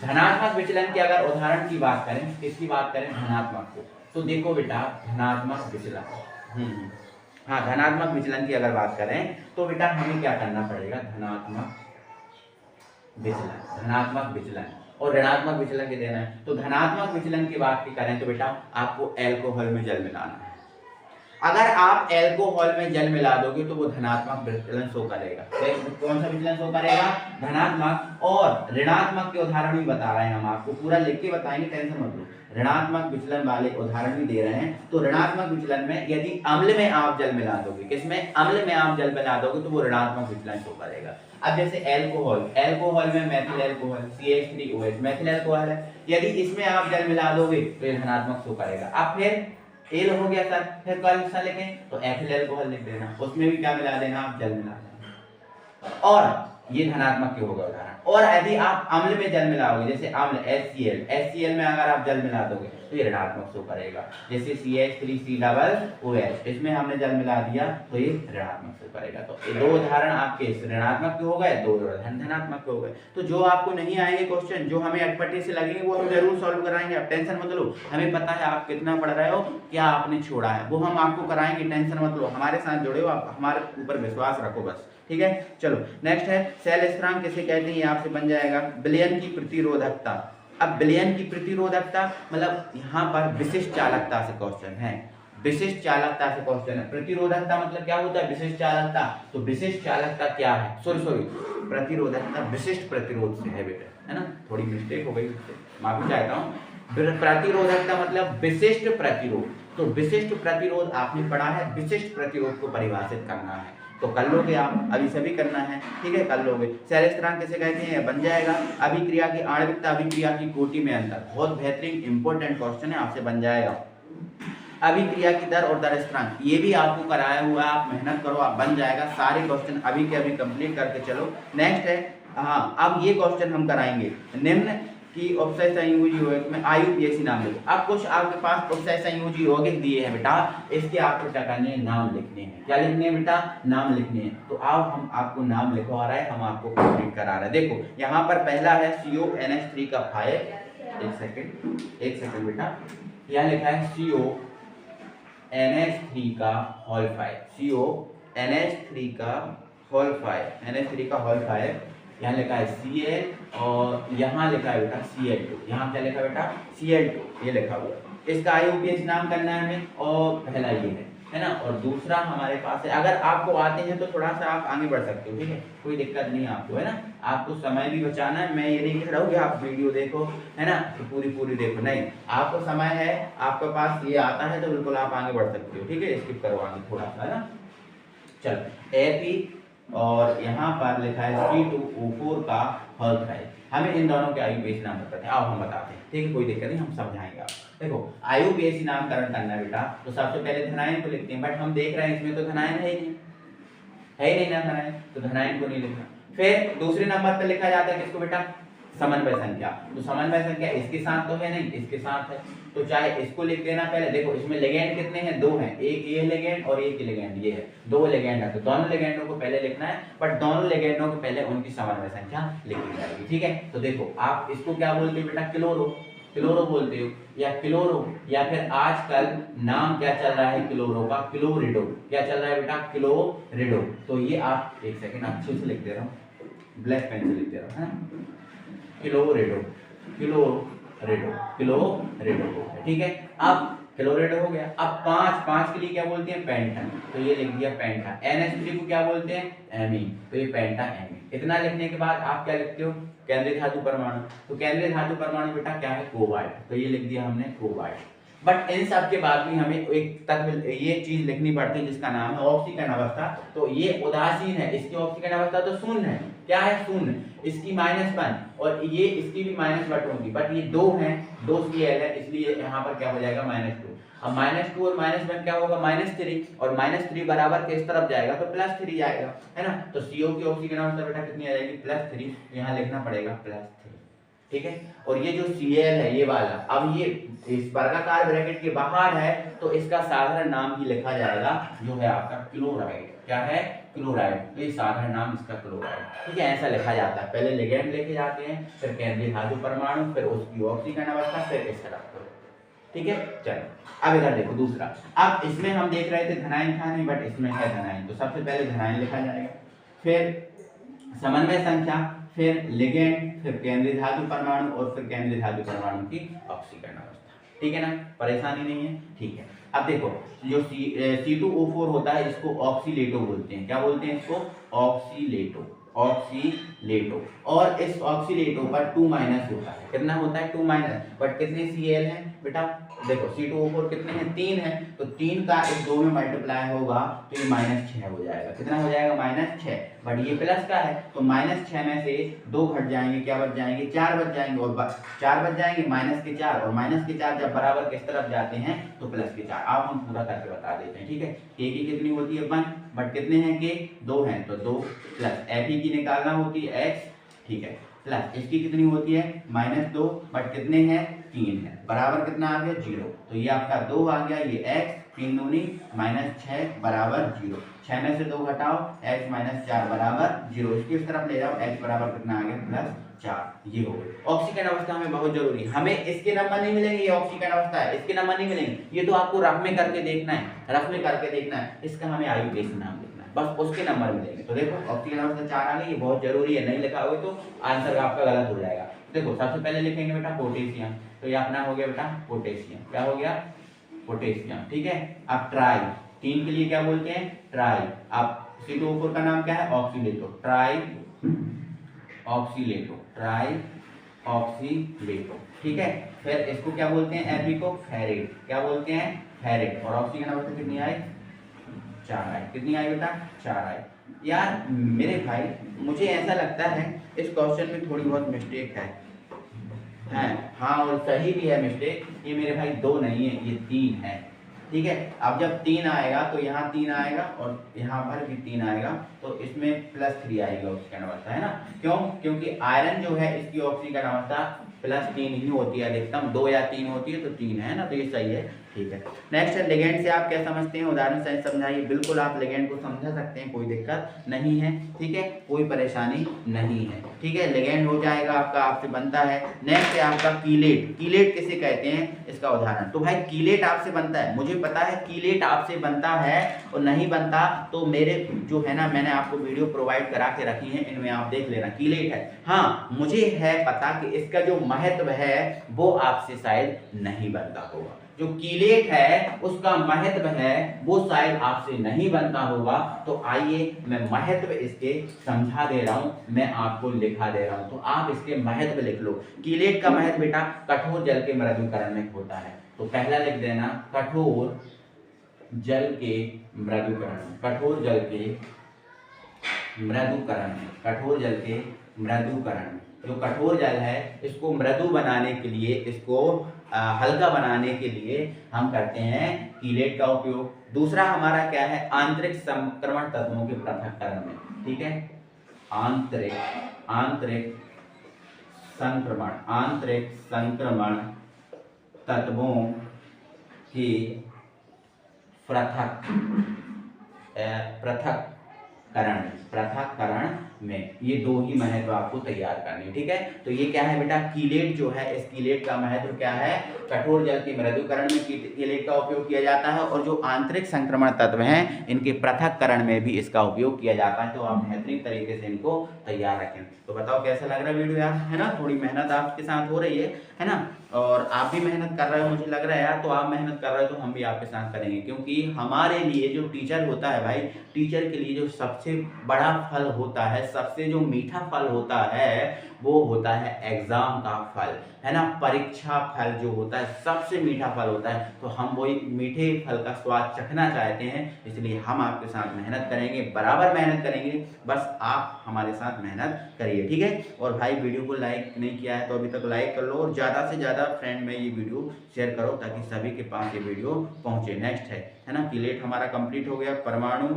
धनात्मक विचलन के अगर उदाहरण की बात करें, किसकी बात करें? धनात्मक को। तो देखो बेटा धनात्मक विचलन, हाँ धनात्मक विचलन की अगर बात करें तो बेटा हमें क्या करना पड़ेगा? धनात्मक विचलन और ऋणात्मक विचलन के देना है। तो धनात्मक विचलन की बात की करें तो बेटा आपको एल्कोहल में जल मिलाना है। अगर आप एल्कोहल में जल मिला दोगे तो वो धनात्मक विचलन शो करेगा। कौन सा विचलन शो करेगा? धनात्मक। और ऋणात्मक के उदाहरण भी बता रहे हैं हम आपको, पूरा लिख के बताएंगे, टेंशन मत लो। ऋणात्मक विचलन वाले उदाहरण भी दे रहे हैं। तो ऋणात्मक विचलन में यदि अम्ल में आप जल मिला दोगे, किसमें? अम्ल में आप जल मिला दोगे तो वो ऋणात्मक विचलन शो करेगा। अब जैसे एल्कोहल में Maithil alcohol CH3OH Maithil alcohol है, यदि इसमें आप जल मिला दोगे तो ये धनात्मक शो करेगा। अब फिर एल हो गया सर, फिर कौन सा लिखें? तो एथिल एल्कोहल लिख देना, उसमें भी क्या मिला देना? आप जल मिला देना। और ये धनात्मक के होगा उदाहरण। और यदि आप अम्ल में जल मिलाओगे, जैसे अम्ल HCl में अगर आप जल मिला दोगे तो ये ऋणात्मक शो करेगा। जैसे CH3COOH इसमें हमने जल मिला दिया तो ये ऋणात्मक शो करेगा। तो ये दो उदाहरण आपके ऋणात्मक के हो गए, दो उदाहरण धनात्मक के हो गए। तो जो आपको नहीं आएंगे क्वेश्चन, जो हमें अटपटे से लगेंगे, वो हम जरूर सॉल्व कराएंगे। आप टेंशन मत लो, हमें पता है आप कितना पढ़ रहे हो, क्या आपने छोड़ा है, वो हम आपको कराएंगे। टेंशन मत लो, हमारे साथ जुड़े हो, आप हमारे ऊपर विश्वास रखो बस, ठीक है। चलो नेक्स्ट है सेल स्थिरांक किसे कहते हैं, ये आपसे बन जाएगा विलयन की प्रतिरोधकता। अब विलयन की प्रतिरोधकता मतलब यहाँ पर विशिष्ट चालकता से क्वेश्चन है, विशिष्ट चालकता से क्वेश्चन है। प्रतिरोधकता मतलब क्या होता है? विशिष्ट चालकता। तो विशिष्ट चालकता क्या है? सॉरी प्रतिरोधकता विशिष्ट प्रतिरोध से है बेटा, है ना, थोड़ी मिस्टेक हो गई, माफी चाहता हूँ। प्रतिरोधकता मतलब विशिष्ट प्रतिरोध। तो विशिष्ट प्रतिरोध आपने पढ़ा है, विशिष्ट प्रतिरोध को परिभाषित करना है, तो कर लोगे आप, अभी सभी करना है, ठीक है, कर लोगे। सेल स्थिरांक किसे कहते हैं? बन जाएगा अभिक्रिया की आणविकता, अभिक्रिया की कोटि में अंतर। बहुत बेहतरीन इंपॉर्टेंट क्वेश्चन है, आपसे बन जाएगा। अभिक्रिया की दर और दर स्थिरांक, ये भी आपको कराया हुआ है, आप मेहनत करो, आप बन जाएगा। सारे क्वेश्चन अभी के अभी कंप्लीट करके चलो। नेक्स्ट है, हाँ, अब ये क्वेश्चन हम कराएंगे, निम्न की उपसय संयोजी यौगिक में IUPAC नाम लिखो। अब कुछ आपके पास उपसय संयोजी यौगिक दिए हैं बेटा, इसके आपको क्या करने हैं? नाम लिखने हैं। क्या लिखने हैं बेटा? नाम लिखने हैं। तो अब हम आपको नाम लिखवा रहे हैं, हम आपको कंप्लीट करा रहे हैं। देखो यहाँ पर पहला है CONH3 का 5, एक सेकंड बेटा, यहाँ लिखा है CONH3 का होल 5, CONH3 का होल 5, NH3 का होल 5, यहाँ लिखा है Cl और यहाँ लिखा है बेटा Cl2। यहाँ क्या लिखा बेटा? Cl2, ये लिखा हुआ है। इसका IUPAC नाम करना है हमें, और पहला ये है ना, और दूसरा हमारे पास है। अगर आपको आते हैं तो थोड़ा सा आप आगे बढ़ सकते हो, ठीक है, कोई दिक्कत नहीं है आपको, है ना। आपको समय भी बचाना है, मैं ये नहीं कह रहा हूँ कि आप वीडियो देखो, है ना, तो पूरी देखो, नहीं, आपको समय है, आपके पास ये आता है तो बिल्कुल आप आगे बढ़ सकते हो, ठीक है, स्किप करो आगे थोड़ा सा, है ना। चलो Ap और यहाँ पर लिखा है C2O4 का होल 5। हमें इन दोनों के IUPAC नाम पता है, आओ हम बताते हैं, ठीक है, कोई दिक्कत नहीं, हम समझाएंगे आपको। देखो IUPAC नामकरण करना है बेटा, तो सबसे पहले धनायन को लिखते हैं, बट हम देख रहे हैं इसमें तो धनायन है ही नहीं ना धनायन, तो धनायन को नहीं लिखना। फिर दूसरे नंबर पर लिखा जाता है किसको बेटा? समन्वय संख्या। तो समन्वय संख्या इसके साथ तो है नहीं, इसके साथ है, तो चाहे इसको लिख देना पहले। देखो इसमें लिगेंड कितने हैं? 2 हैं, एक ये लिगेंड और एक लिगेंड ये है, 2 लिगेंड है, तो दोनों लिगेंडों को पहले लिखना है, बट दोनों लिगेंडों के पहले उनकी समन्वय संख्या लिखी जाएगी, ठीक है। तो देखो आप इसको क्या बोलते हो बेटा? क्लोरो बोलते हो, या क्लोरो, या फिर आजकल नाम क्या चल रहा है क्लोरो का? क्लोरिडो। क्या चल रहा है बेटा? क्लोरिडो। तो ये आप एक सेकंड अच्छे से लिख दे रहा हूँ, ब्लैक पेन से लिख दे रहा हूँ, है क्लोरिडो, ठीक है। अब क्लोरिडो हो गया। अब 5 के लिए क्या बोलते हैं? पेंटन, तो ये लिख दिया पेंटा। NH3 को क्या बोलते हैं? एमीन, तो ये पेंटा एमीन। इतना लिखने के बाद आप क्या लिखते हो? केंद्रीय धातु परमाणु। तो केंद्रीय धातु परमाणु बेटा क्या है? कोबाल्ट, तो ये लिख दिया हमने कोबाल्ट। बट इन सब के बाद भी हमें एक तत्व, ये चीज लिखनी पड़ती है जिसका नाम है ऑक्सीकरण अवस्था। तो ये उदासीन है, इसकी ऑक्सीकरण अवस्था तो शून्य है। क्या है? शून्य। इसकी -1 और ये इसकी भी -1 होगी, बट ये 2 हैं, 2 Cl है, इसलिए यहाँ पर क्या हो जाएगा? -2। अब -2 और -1 क्या होगा? -3, और -3 बराबर किस तरफ जाएगा? तो +3 जाएगा, है ना। तो CO की ऑक्सीकरण अवस्था बेटा कितनी आ जाएगी? +3, यहाँ लिखना पड़ेगा +3, ठीक है। और ये जो Cl है ये वाला, अब ये इस वर्गाकार ब्रैकेट के बाहर है, तो इसका साधारण नाम ही लिखा जाएगा, जो है आपका क्लोराइड। क्या है? क्लोराइड। तो ये साधारण नाम इसका क्लोराइड, ठीक है, ऐसा लिखा जाता है। पहले लिगेंड लेके जाते हैं, फिर केंद्रीय धातु परमाणु, फिर उसकी ऑक्सीकरण अवस्था, फिर इस तरफ, ठीक है। चलो अब इधर देखो दूसरा। अब इसमें हम देख रहे थे धनायन था नहीं, बट इसमें है धनायन, तो सबसे पहले धनायन लिखा जाएगा, फिर समन्वय संख्या, फिर लिगेंड, फिर केंद्रीय धातु परमाणु, और फिर केंद्रीय धातु परमाणु की ऑक्सीकरण अवस्था, ठीक है ना, परेशानी नहीं है, ठीक है। अब देखो जो C2O4 होता है इसको ऑक्सीलेटो बोलते हैं, क्या बोलते हैं इसको, ऑक्सीलेटो, ऑक्सीलेटो। और इस ऑक्सीलेटो पर 2 माइनस होता है, कितना होता है 2 माइनस, बट कितने Cl है बेटा, देखो C2O4 कितने हैं 3 है, तो 3 का इस 2 में मल्टीप्लाई होगा तो ये -6 हो जाएगा, कितना हो जाएगा -6, बट ये प्लस का है तो -6 में से 2 घट जाएंगे, क्या बच जाएंगे 4 बच जाएंगे, और 4 बच जाएंगे -4, और -4 जब बराबर किस तरफ जाते हैं तो +4। अब हम पूरा करके बता देते हैं, ठीक है। k की कितनी होती है 1, बट कितने हैं k 2 हैं तो 2, प्लस Fe की निकालना होती है x, ठीक है, प्लस इसकी कितनी होती है -2, बट कितने हैं 3 है, बराबर कितना आ गया 0, तो ये आपका 2 आ गया, ये x 3 दूनी -6 बराबर 0, 6 में से 2 घटाओ x -4 बराबर 0, इसकी इस तरफ ले जाओ x बराबर कितना आ गया +4, ये हो गई। ऑक्सीकरण अवस्था हमें बहुत जरूरी है, हमें इसके नंबर नहीं मिलेंगे, ये ऑक्सीकरण अवस्था है इसके नंबर नहीं मिलेंगे, ये तो आपको रफ में करके देखना है, रफ में करके देखना है, इसका हमें आयुर्वेद नाम लिखना है, बस उसके नंबर मिलेंगे। तो देखो ऑक्सीकरण अवस्था 4 आ गई, ये बहुत जरूरी है, नहीं लिखा होगा तो आंसर आपका गलत हो जाएगा। देखो सबसे पहले लिखेंगे बेटा पोटेशियम, तो ये अपना हो गया बेटा पोटेशियम, क्या हो गया पोटेशियम, ठीक है। अब ट्राई, 3 के लिए क्या बोलते हैं ट्राई, अब C2O4 का नाम क्या है ऑक्सीलेटो, ट्राई ऑक्सीलेटो, ट्राई ऑक्सीलेटो, ठीक है। फिर इसको क्या बोलते हैं Fe को फेरेट, क्या बोलते हैं फेरेट, और ऑक्सीजन अवस्था कितनी आई 4 आई, कितनी आई बेटा 4 आई। यार मेरे भाई मुझे ऐसा लगता है इस क्वेश्चन में थोड़ी बहुत मिस्टेक है, हाँ और सही भी है मिस्टेक, ये मेरे भाई 2 नहीं है ये 3 है, ठीक है। अब जब 3 आएगा तो यहाँ 3 आएगा और यहाँ पर भी 3 आएगा, तो इसमें +3 आएगा ऑक्सीकरण अवस्था, है ना, क्यों, क्योंकि आयरन जो है इसकी ऑक्सीकरण अवस्था +3 ही होती है, अधिकतम 2 या 3 होती है, तो 3 है ना, तो ये सही है, ठीक है। नेक्स्ट है लिगेंड से आप क्या समझते हैं, उदाहरण से समझाइए। बिल्कुल आप लिगेंड को समझा सकते हैं, कोई दिक्कत नहीं है, ठीक है, कोई परेशानी नहीं है, ठीक है। लिगेंड हो जाएगा आपका, आपसे बनता है। नेक्स्ट है आपका कीलेट, कीलेट किसे कहते हैं इसका उदाहरण, तो भाई कीलेट आपसे बनता है, मुझे पता है कीलेट आपसे बनता है, और नहीं बनता तो मेरे जो है ना मैंने आपको वीडियो प्रोवाइड करा के रखी है, इनमें आप देख लेना कीलेट है। हाँ मुझे है पता कि इसका जो महत्व है वो आपसे शायद नहीं बनता होगा, जो कीलेट है उसका महत्व है वो शायद आपसे नहीं बनता होगा, तो आइए मैं महत्व इसके समझा दे रहा हूं, मैं आपको लिखा दे रहा हूं, तो आप इसके महत्व लिख लो। कीलेट का महत्व बेटा कठोर जल के मृदुकरण में होता है, तो पहला लिख देना कठोर जल के मृदुकरण, कठोर जल के मृदुकरण, कठोर जल के मृदुकरण। जो कठोर जल है इसको मृदु बनाने के लिए, इसको हल्का बनाने के लिए हम करते हैं कीलेट का उपयोग। दूसरा हमारा क्या है, आंतरिक संक्रमण तत्वों के पृथक्करण में, ठीक है, आंतरिक संक्रमण तत्वों के पृथक्करण में, ये 2 ही महत्व आपको तैयार करने, ठीक है। तो ये क्या है बेटा कीलेट जो है, इस कीलेट का महत्व क्या है, कठोर जल के मृदुकरण में कीलेट का उपयोग किया जाता है, और जो आंतरिक संक्रमण तत्व हैं इनके पृथक्करण में भी इसका उपयोग किया जाता है। तो आप बेहतरीन तरीके से इनको तैयार रखें। तो बताओ कैसा लग रहा है वीडियो यार, है ना, थोड़ी मेहनत आपके साथ हो रही है ना, और आप भी मेहनत कर रहे हो मुझे लग रहा है यार, तो आप मेहनत कर रहे हो तो हम भी आपके साथ करेंगे, क्योंकि हमारे लिए जो टीचर होता है भाई, टीचर के लिए जो सबसे बड़ा फल होता है, सबसे जो मीठा फल होता है वो होता है एग्जाम का फल, है ना, परीक्षा फल जो होता है सबसे मीठा फल होता है। तो हम वही मीठे फल का स्वाद चखना चाहते हैं, इसलिए हम आपके साथ मेहनत करेंगे, बराबर मेहनत करेंगे, बस आप हमारे साथ मेहनत करिए, ठीक है। और भाई वीडियो को लाइक नहीं किया है तो अभी तक लाइक कर लो, और ज़्यादा से ज़्यादा फ्रेंड में ये वीडियो शेयर करो ताकि सभी के पास ये वीडियो पहुँचे। नेक्स्ट है ना, कीलेट हमारा कंप्लीट हो गया। परमाणु,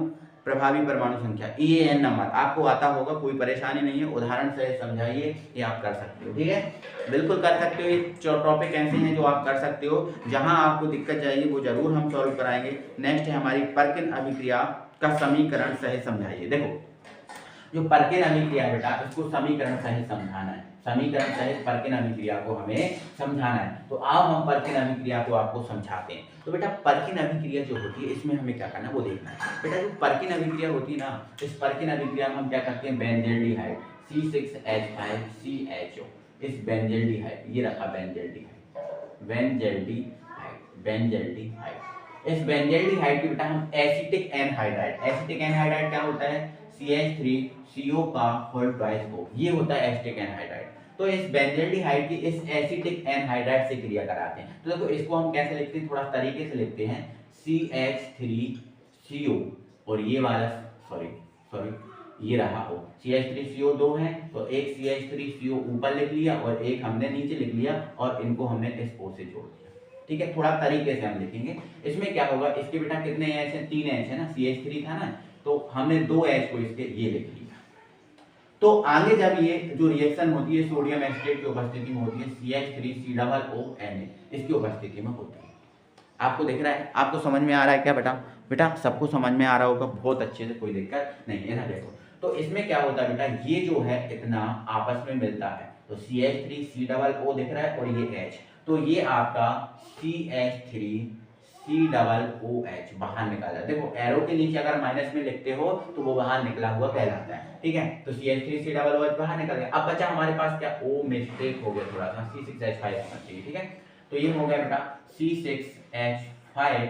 प्रभावी परमाणु संख्या EAN नंबर आपको आता होगा, कोई परेशानी नहीं है, उदाहरण से समझाइए, ये आप कर सकते हो, ठीक है, बिल्कुल कर सकते हो। ये टॉपिक ऐसे हैं जो आप कर सकते हो, जहां आपको दिक्कत जाएगी वो जरूर हम सॉल्व कराएंगे। नेक्स्ट है हमारी पर्किन अभिक्रिया का समीकरण सही समझाइए। देखो जो पर्किन अभिक्रिया बेटा, इसको समीकरण सही समझाना है, समीकरण सहित पर्किन अभिक्रिया को हमें समझाना है। तो आओ हम पर्किन अभिक्रिया को आपको समझाते हैं। तो बेटा पर्किन अभिक्रिया जो होती है इसमें हमें क्या करना है वो देखना है। बेटा जो पर्किन अभिक्रिया होती है ना, इस पर्किन अभिक्रिया में हम क्या करते हैं, बेंजल्डिहाइड C6H5CHO, इस बेंजल्डिहाइड, ये रखा बेंजल्डिहाइड, बेंजल्डिहाइड, बेंजल्डिहाइड। इस बेंजल्डिहाइड की बेटा हम एसिटिक एनहाइड्राइड, एसिटिक एनहाइड्राइड क्या होता है, CH3CO का होल ट्वाइस O, ये होता है एसिटिक एनहाइड्राइड। तो इस बेंजल्डिहाइड की इस एसिटिक एनहाइड्राइड से क्रिया कराते हैं। तो देखो इसको हम कैसे लिखते हैं, थोड़ा तरीके से लिखते हैं, CH3CO और ये वाला सॉरी ये रहा O, CH3CO दो है तो एक CH3CO ऊपर लिख लिया और एक हमने नीचे लिख लिया और इनको हमने इस O से जोड़ दिया। ठीक है, थोड़ा तरीके से हम लिखेंगे। इसमें क्या होगा, इसके बेटा कितने H हैं, 3 H है ना, CH3 था ना, तो हमने 2 H को इसके ये लिख लिया। तो आगे जब ये जो रिएक्शन होती है सोडियम एसिटेट की उपस्थिति में होती है, CH3COONA इसकी उपस्थिति में होती है। आपको दिख रहा है, आपको समझ में आ रहा है क्या बेटा? बेटा सबको समझ में आ रहा होगा बहुत अच्छे से, कोई दिक्कत नहीं है ना। देखो तो इसमें क्या होता है बेटा, ये जो है इतना आपस में मिलता है, तो CH3COO दिख रहा है और ये H, तो ये आपका CH3COOH बाहर निकाला। देखो एरो के नीचे अगर माइनस में लिखते हो तो वो बाहर निकला हुआ कहलाता है। ठीक है, तो CH3COOH बाहर निकल गया। अब बचा हमारे पास क्या, O मिस्टेक हो गया थोड़ा सा, C6H5 होना चाहिए। ठीक है, तो ये हो गया बेटा C6H5।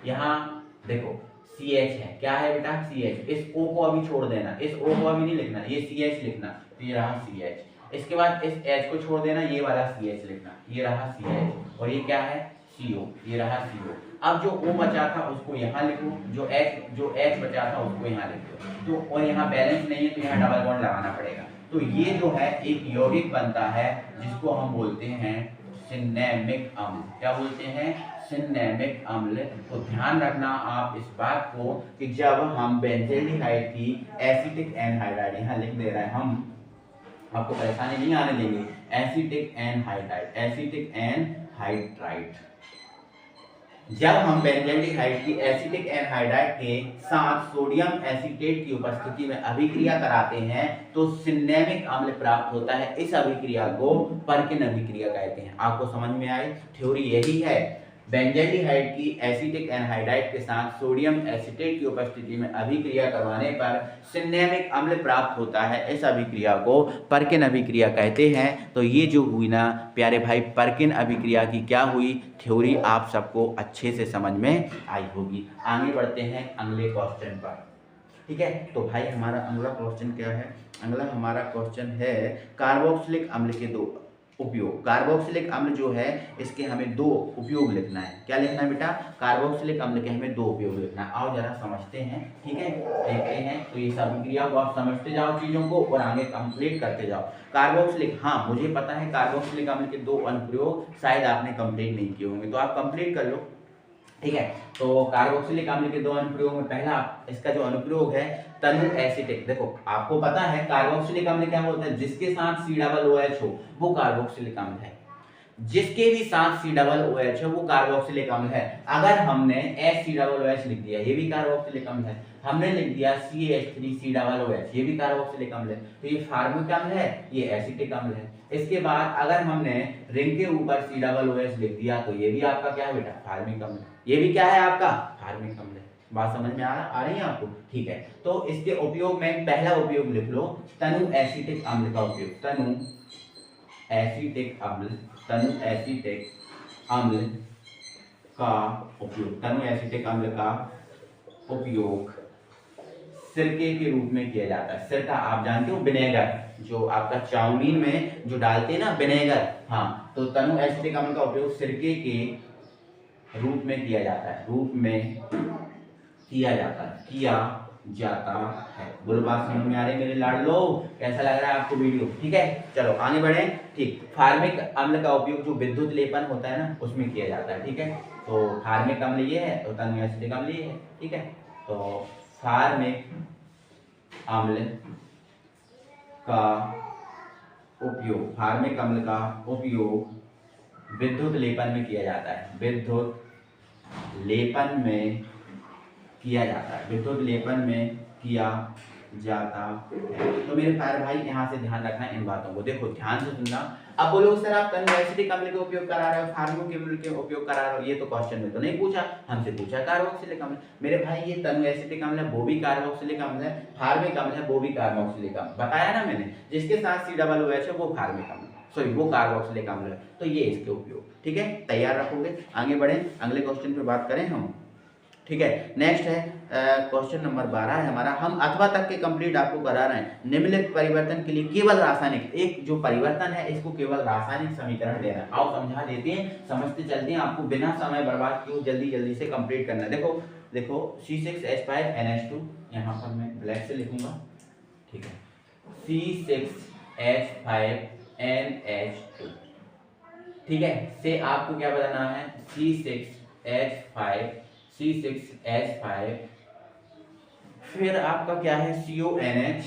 यहाँ देखो CH है, क्या है बेटा CH, इस O को अभी छोड़ देना, इस O को अभी नहीं लिखना, ये CH लिखना, तो ये रहा CH। इसके बाद इस H को छोड़ देना, ये वाला CH लिखना, ये रहा CH, और ये क्या है CO, ये रहा CO। अब जो O बचा था उसको यहाँ लिखो, जो H बचा था उसको यहाँ लिखो, तो और यहाँ बैलेंस नहीं है तो यहाँ डबल बॉन्ड लगाना पड़ेगा। तो ये जो है एक यौगिक बनता है जिसको हम बोलते हैं सिनेमिक अम्ल। क्या बोलते हैं, सिनेमिक अम्ल। तो ध्यान रखना आप इस बात को कि जब हम बेंजल्डिहाइड की एसिटिक एनहाइड्राइड, यहाँ लिख दे रहे हैं हम, आपको परेशानी नहीं आने देंगे, एसिटिक एनहाइड्राइड, एसिटिक एनहाइड्राइड, जब हम बेंजल्डिहाइड की एसिटिक एनहाइड्राइड के साथ सोडियम एसीटेट की उपस्थिति में अभिक्रिया कराते हैं तो सिनेमिक अम्ल प्राप्त होता है। इस अभिक्रिया को पर्किन अभिक्रिया कहते हैं। आपको समझ में आई, थ्योरी यही है, बेंजल्डिहाइड की एसिटिक एनहाइड्राइड के साथ सोडियम एसीटेट की उपस्थिति में अभिक्रिया करवाने पर सिनेमिक अम्ल प्राप्त होता है। इस अभिक्रिया को पर्किन अभिक्रिया कहते हैं। तो ये जो हुई ना प्यारे भाई, पर्किन अभिक्रिया की क्या हुई, थ्योरी आप सबको अच्छे से समझ में आई होगी। आगे बढ़ते हैं अगले क्वेश्चन पर। ठीक है, तो भाई हमारा अगला क्वेश्चन क्या है, अगला हमारा क्वेश्चन है कार्बोक्सिलिक अम्ल के दो उपयोग। कार्बोक्सिलिक अम्ल जो है इसके हमें दो उपयोग लिखना है। क्या लिखना है बेटा, कार्बोक्सिलिक अम्ल के हमें दो उपयोग लिखना है। आओ जरा समझते हैं। ठीक है, देखते हैं। तो ये सभी क्रिया को आप समझते जाओ चीजों को और आगे कंप्लीट करते जाओ। कार्बोक्सिलिक, हाँ मुझे पता है कार्बोक्सिलिक अम्ल के दो अनुप्रयोग शायद आपने कंप्लीट नहीं किए होंगे, तो आप कंप्लीट कर लो। ठीक है, तो कार्बोक्सिलिक अम्ल के दो अनुप्रयोग में पहला इसका जो अनुप्रयोग है तनु एसिटिक। देखो आपको पता है कार्बोक्सिलिक अम्ल क्या होता है, जिसके साथ COOH हो वो कार्बोक्सिलिक अम्ल है, जिसके भी साथ COOH है वो कार्बोक्सिलिक अम्ल है। अगर हमने HCOOH लिख दिया ये भी कार्बोक्सिलिक अम्ल है, हमने लिख दिया CH3COOH ये भी कार्बोक्सिलिक अम्ल है, तो ये फार्मिक अम्ल है, ये एसिटिक अम्ल है। इसके बाद अगर हमने रिंग के ऊपर COOH लिख दिया तो ये भी आपका क्या है बेटा, फार्मिक अम्ल, ये भी क्या है आपका फार्मिक अम्ल है। बात समझ में आ रही है आपको? ठीक है, तो इसके उपयोग में पहला उपयोग लिख लो तनु एसिटिक अम्ल का उपयोग, तनु एसिटिक अम्ल, तनु एसिटिक अम्ल का उपयोग, तनु एसिटिक अम्ल का उपयोग सिरके के रूप में किया जाता है। सिरका आप जानते हो, विनेगर, जो आपका चाउमीन में जो डालते हैं ना विनेगर, हाँ, तो तनु एसिटिक अम्ल का उपयोग सिरके के रूप में किया जाता है, रूप में किया जाता है। बोलो बात समझ में आ रही मेरे लाडलो, कैसा लग रहा है आपको वीडियो? ठीक है, चलो आगे बढ़े। ठीक, फार्मिक अम्ल का उपयोग जो विद्युत लेपन होता है ना उसमें किया जाता है। ठीक है, तो फार्मिक अम्ल ये है और तनु एसिटिक अम्ल ये है। ठीक है, तो फार्मिक अम्ल का उपयोग, फार्मिक अम्ल का उपयोग विद्युत लेपन में किया जाता है, विद्युत लेपन में किया जाता है, विद्युत लेपन में किया जाता है। तो मेरे प्यारे भाई यहाँ से ध्यान रखना इन बातों को, देखो ध्यान से सुनना। अब बोलो सर आप तनु एसिटिक अम्ल के उपयोग करा रहे हो, फार्मिक अम्ल के उपयोग करा रहे हो, ये तो क्वेश्चन में तो नहीं पूछा, हमसे पूछा कार्बोक्सिलिक अम्ल। मेरे भाई ये तनु एसिटिक अम्ल है वो भी कार्बोक्सिलिक अम्ल है, फार्मिक अम्ल है वो भी कार्बोक्सिलिक अम्ल, बताया ना मैंने, जिसके साथ COOH है वो फार्मिक अम्ल। सॉरी वो कार्बोक्सिलिक अम्ल है। तो ये इसके उपयोग, ठीक है, तैयार रखोगे। आगे बढ़ें, अगले क्वेश्चन पे बात करें हम, ठीक है। नेक्स्ट है क्वेश्चन नंबर 12 है हमारा, हम अथवा तक के कंप्लीट आपको करा रहे हैं। निम्नलिखित परिवर्तन के लिए केवल रासायनिक, एक जो परिवर्तन है इसको केवल रासायनिक समीकरण देना है। आओ समझा देते हैं, समझते चलते हैं, आपको बिना समय बर्बाद किए जल्दी जल्दी से कंप्लीट करना है। देखो देखो C6H5NH2, यहाँ पर मैं ब्लैक से लिखूंगा, ठीक है, C6H5NH2, ठीक है, से आपको क्या बताना है, C6H5, फिर आपका क्या है CONH,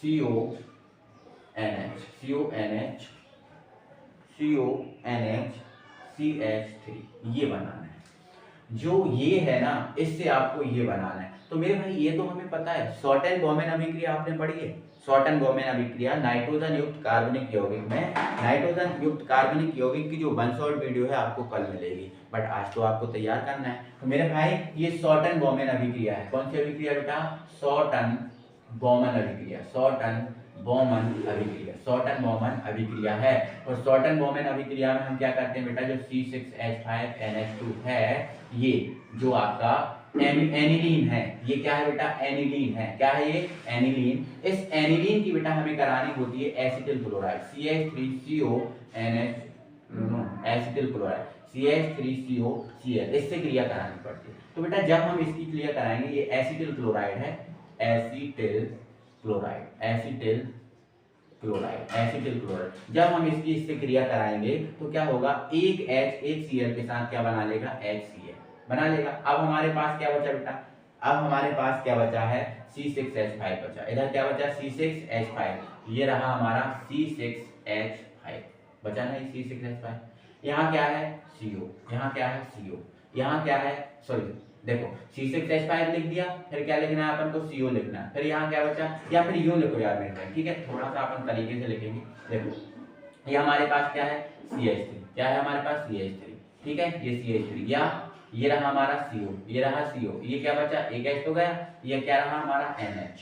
CH3, ये बनाना है। जो ये है ना, इससे आपको ये बनाना है। तो मेरे भाई ये तो हमें पता है, शॉर्टन बोमेन अभिक्रिया आपने पढ़ी है। शॉर्टन बोमेन अभिक्रिया नाइट्रोजन युक्त कार्बनिक यौगिक में, नाइट्रोजन युक्त कार्बनिक यौगिक की जो 1 शॉर्ट वीडियो है आपको कल मिलेगी, बट आज तो आपको तैयार करना है। तो मेरे भाई ये शॉर्टन बोमेन अभिक्रिया है। कौन सी अभिक्रिया बेटा, शॉर्टन बोमेन अभिक्रिया, शॉर्टन बोमेन अभिक्रिया, शॉर्टन बोमेन अभिक्रिया है। और शॉर्टन बोमेन अभिक्रिया में हम क्या करते हैं बेटा, जो C6H5NH2 है, ये जो आपका एनिलीन है, ये क्या है बेटा, एनिलीन है। क्या है ये, एनिलीन। इस एनिलीन की बेटा हमें करानी होती है acetyl chloride, CH3CONH, acetyl chloride, CH3COCl, इससे क्रिया करानी पड़ती है। तो बेटा जब हम इसकी क्रिया कराएंगे, ये एसिटिल क्लोराइड है, एसिटिल क्लोराइड, एसिटिल क्लोराइड, जब हम इससे क्रिया कराएंगे तो क्या होगा, एक H एक Cl के साथ क्या बना लेगा, HCl बना लेगा। अब हमारे पास क्या बचा बेटा, अब हमारे पास क्या बचा है, C6H5 बचा। इधर क्या बचा, C6H5, ये रहा हमारा C6H5 बचा नहीं, C6H5। यहाँ क्या है CO, यहाँ क्या है CO, यहाँ क्या है, सॉरी देखो C6H5 लिख दिया, फिर क्या लिखना है अपन को, CO लिखना है। फिर यहाँ क्या बचा, या फिर यूं लिखो यार मेरे भाई, ठीक है, थोड़ा सा अपन तरीके से लिखेंगे। देखो ये हमारे पास क्या है, CH3, क्या है हमारे पास, CH3, ठीक है, ये CH3, या ये रहा हमारा CO, ये रहा CO, ये क्या बचा, एक H तो गया, ये क्या रहा हमारा NH,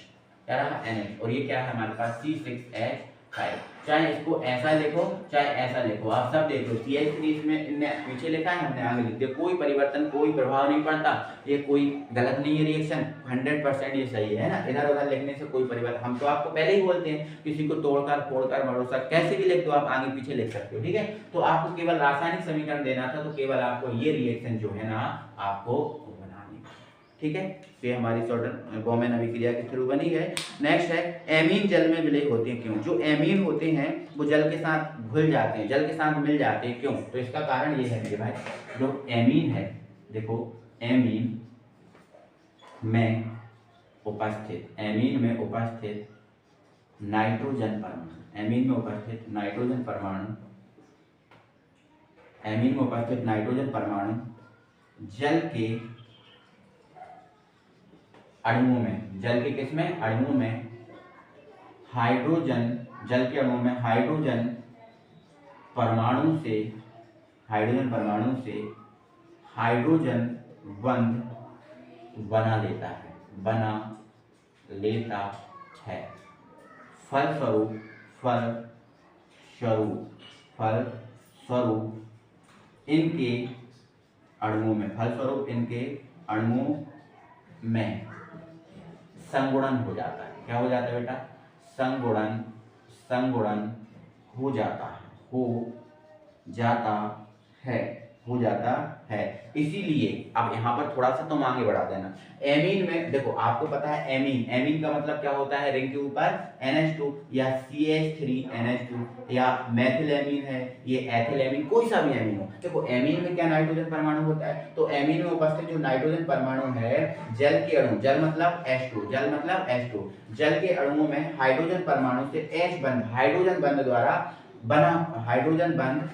क्या रहा NH, और ये क्या है हमारे पास C6H5। चाहे इसको ऐसा लिखो चाहे ऐसा लिखो, आप सब देख लो, CH3 इसमें इनने पीछे लिखा है, हमने आगे लिख दिया, कोई परिवर्तन कोई प्रभाव नहीं पड़ता, ये कोई गलत नहीं है, रिएक्शन 100% ये सही है ना। इधर उधर लिखने से कोई परिवर्तन, हम तो आपको पहले ही बोलते हैं, किसी को तोड़कर फोड़कर मरोड़कर कैसे भी लिख दो, आप आगे पीछे लिख सकते हो, ठीक है। तो आपको केवल रासायनिक समीकरण देना था, तो केवल आपको ये रिएक्शन जो है ना आपको बनानी, ठीक है। तो ये हमारी शॉर्टन बोमेन अभिक्रिया के थ्रू बनी है। नेक्स्ट है, एमीन जल में विलय होते हैं क्यों। जो एमीन होते हैं वो जल के साथ घुल जाते हैं, जल के साथ मिल जाते हैं, क्यों, तो इसका कारण ये है मेरे भाई, जो एमीन है, देखो एमीन में उपस्थित, एमीन में उपस्थित नाइट्रोजन परमाणु, एमीन में उपस्थित नाइट्रोजन परमाणु, एमीन में उपस्थित नाइट्रोजन परमाणु जल के अणुओं में, जल के किसमें, अणुओं में हाइड्रोजन, जल के अणुओं में हाइड्रोजन परमाणु से, हाइड्रोजन परमाणु से हाइड्रोजन बंध बना लेता है, बना लेता है। फलस्वरूप, फलस्वरूप इनके अणुओं में, फलस्वरूप इनके अणुओं में संगुणन हो जाता है। क्या हो जाता है बेटा, संगुणन, संगुणन हो जाता है, हो जाता है, हो जाता है। इसीलिए अब यहाँ पर थोड़ा सा तुम आगे बढ़ा देना। एमीन में देखो आपको पता है, एमीन, एमीन का मतलब क्या होता है, रिंग के ऊपर NH2 या CH3NH2 या मेथिल एमीन है, ये एथिल एमीन, कोई सा भी एमीन हो। देखो एमीन में क्या नाइट्रोजन परमाणु होता है, तो एमीन में उपस्थित जो नाइट्रोजन परमाणु है, जल के अणु, जल मतलब H2, जल मतलब H2, जल के अणुओं में हाइड्रोजन परमाणु से H बंध, हाइड्रोजन बंध द्वारा बना, हाइड्रोजन बंध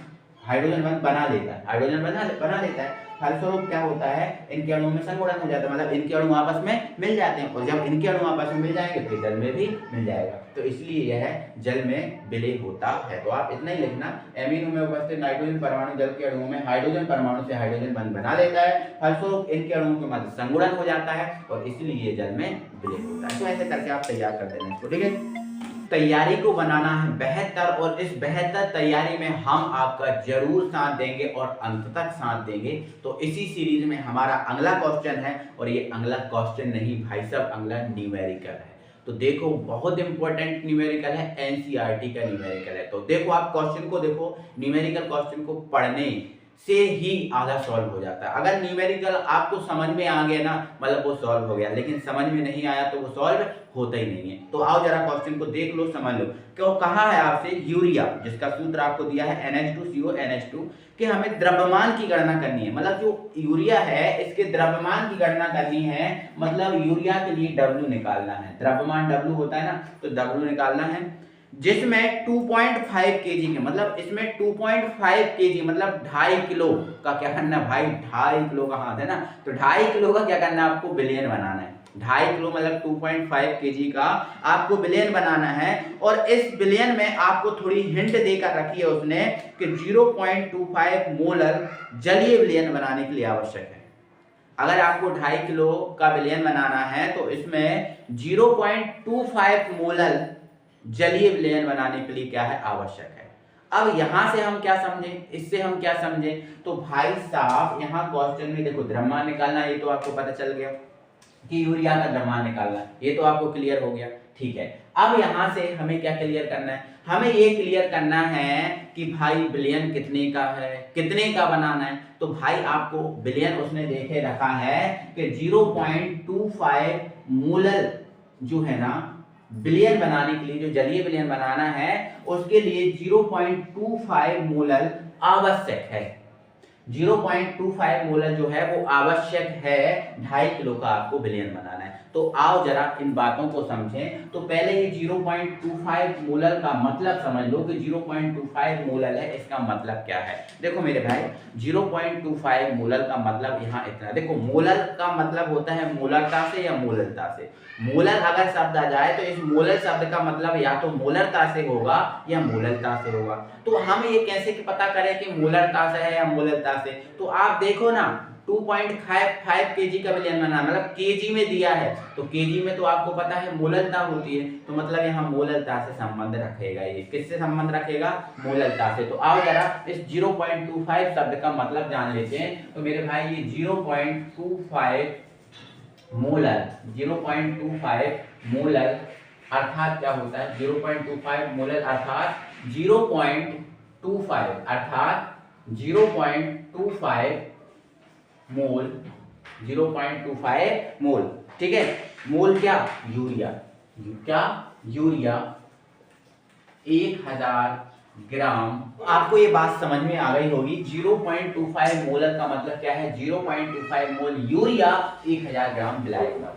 बना लेता है, हाइड्रोजन बना लेता है। फलस्वरूप क्या होता है, इनके अणुओं में संगुणन हो जाता है, मतलब इनके अणु आपस में मिल जाते हैं, और जब इनके अणु आपस में मिल जाएंगे तो जल में भी मिल जाएगा, तो इसलिए यह जल में विलय होता है। तो आप इतना ही लिखना, एमीन में उपस्थित नाइट्रोजन परमाणु जल के अणुओं में हाइड्रोजन परमाणु से हाइड्रोजन बंध बना लेता है, फलस्वरूप इनके अणुओं के मध्य संगुणन हो जाता है, और इसलिए जल में विलय होता है। तो ऐसे करके आप तैयार कर देना इसको, ठीक है। तैयारी को बनाना है बेहतर, और इस बेहतर तैयारी में हम आपका जरूर साथ देंगे और अंत तक साथ देंगे। तो इसी सीरीज में हमारा अगला क्वेश्चन है, और ये अगला क्वेश्चन नहीं भाई साहब, अगला न्यूमेरिकल है। तो देखो बहुत इंपॉर्टेंट न्यूमेरिकल है, एनसीईआरटी का न्यूमेरिकल है। तो देखो आप क्वेश्चन को देखो, न्यूमेरिकल क्वेश्चन को पढ़ने से ही आधा सॉल्व हो जाता है। अगर न्यूमेरिकल आपको समझ में आ गया ना, मतलब वो सॉल्व हो गया, लेकिन समझ में नहीं आया तो वो सॉल्व होता ही नहीं है। तो आओ जरा क्वेश्चन को देख लो, समझ लो। क्यों कहा है आपसे यूरिया, जिसका सूत्र आपको दिया है NH2CO NH2, कि हमें द्रव्यमान की गणना करनी है। मतलब जो यूरिया है इसके द्रव्यमान की गणना करनी है, मतलब यूरिया के लिए W निकालना है। द्रव्यमान W होता है ना, तो W निकालना है, जिसमें 2.5 केजी के, मतलब इसमें 2.5 केजी मतलब 2.5 किलो का क्या करना है भाई, 2.5 किलो का हाथ है ना, तो 2.5 किलो का क्या करना है आपको, बिलियन बनाना है। 2.5 किलो मतलब 2.5 केजी का आपको बिलियन बनाना है। और इस बिलियन में आपको थोड़ी हिंट देकर रखी है उसने कि 0.25 मोलर जलीय विलयन बनाने के लिए आवश्यक है। अगर आपको 2.5 किलो का विलयन बनाना है तो इसमें 0.25 मोलर जलीय विलयन बनाने के लिए क्या है, आवश्यक है। अब यहां से हम क्या समझें, इससे हम क्या समझें, तो भाई साहब यहाँ क्वेश्चन में देखो द्रव्यमान निकालना, ये तो आपको पता चल गया कि यूरिया का द्रव्यमान निकालना, ये तो आपको क्लियर हो गया, ठीक है। अब यहां से हमें क्या क्लियर करना है, हमें ये क्लियर करना है कि भाई विलयन कितने का है, कितने का बनाना है। तो भाई आपको विलयन उसने देखे रखा है कि 0.25 मोलर जो है ना विलयन बनाने के लिए, जो जलीय विलयन बनाना है उसके लिए 0.25 मोलर आवश्यक है। 0.25 मोलर जो है वो आवश्यक है 2.5 किलो का आपको विलयन बनाना है। तो आओ जरा इन बातों को समझें। तो पहले ये 0.25 मोलर का मतलब समझ लो कि 0.25 मोलर है, इसका मतलब क्या है। देखो मेरे भाई 0.25 मोलर का मतलब यहाँ इतना, देखो मोलर का मतलब होता है मोलरता से या मोलरता से। मोलर अगर शब्द आ जाए तो इस मोलर शब्द का मतलब या तो मोलरता से होगा या मोलरता से होगा। तो हम ये कैसे पता करें कि मोलरता से है या मोलरता से, तो आप देखो ना 2.5 केजी का विलयन बनाना, मतलब केजी में दिया है, तो केजी में तो आपको पता है मोलरता होती है, तो मतलब यहाँ मोलरता से संबंध रखेगा। ये किससे संबंध रखेगा, मोलरता से। तो आओ जरा इस 0.25 शब्द का मतलब जान लेते हैं। तो मेरे भाई ये 0.25 मोलर, 0.25 मोलर अर्थात क्या होता है, 0.25 मोलर अर्थात 0.25 अर्थात 0.25 मोल, 0.25 मोल, ठीक है। मोल क्या, यूरिया, क्या यूरिया 1000 ग्राम। आपको ये बात समझ में आ गई होगी 0.25 मोलर का मतलब क्या है, 0.25 मोल यूरिया 1000 ग्राम मिलाएगा।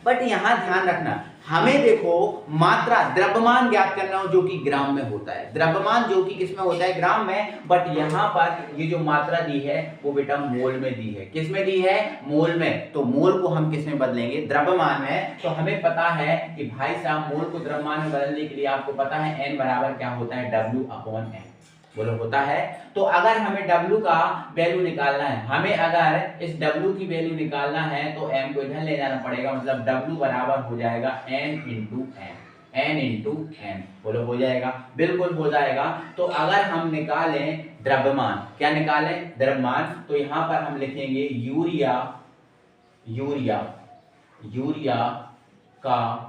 बट यहाँ ध्यान रखना, हमें देखो मात्रा द्रव्यमान ज्ञात करना हो जो कि ग्राम में होता है, द्रव्यमान जो कि किसमें होता है, ग्राम में। बट यहाँ पर ये जो मात्रा दी है वो बेटा मोल में दी है। किस में दी है, मोल में। तो मोल को हम किस में बदलेंगे, द्रव्यमान में। तो हमें पता है कि भाई साहब मोल को द्रव्यमान में बदलने के लिए आपको पता है n बराबर क्या होता है, W/N, बोलो होता है। तो अगर हमें W का वैल्यू निकालना है, हमें अगर इस W की वैल्यू निकालना है तो M को इधर ले जाना पड़ेगा, मतलब W बराबर हो जाएगा N इंटू N, बोलो हो जाएगा, बिल्कुल हो जाएगा। तो अगर हम निकालें द्रव्यमान, क्या निकालें, द्रव्यमान, तो यहाँ पर हम लिखेंगे यूरिया का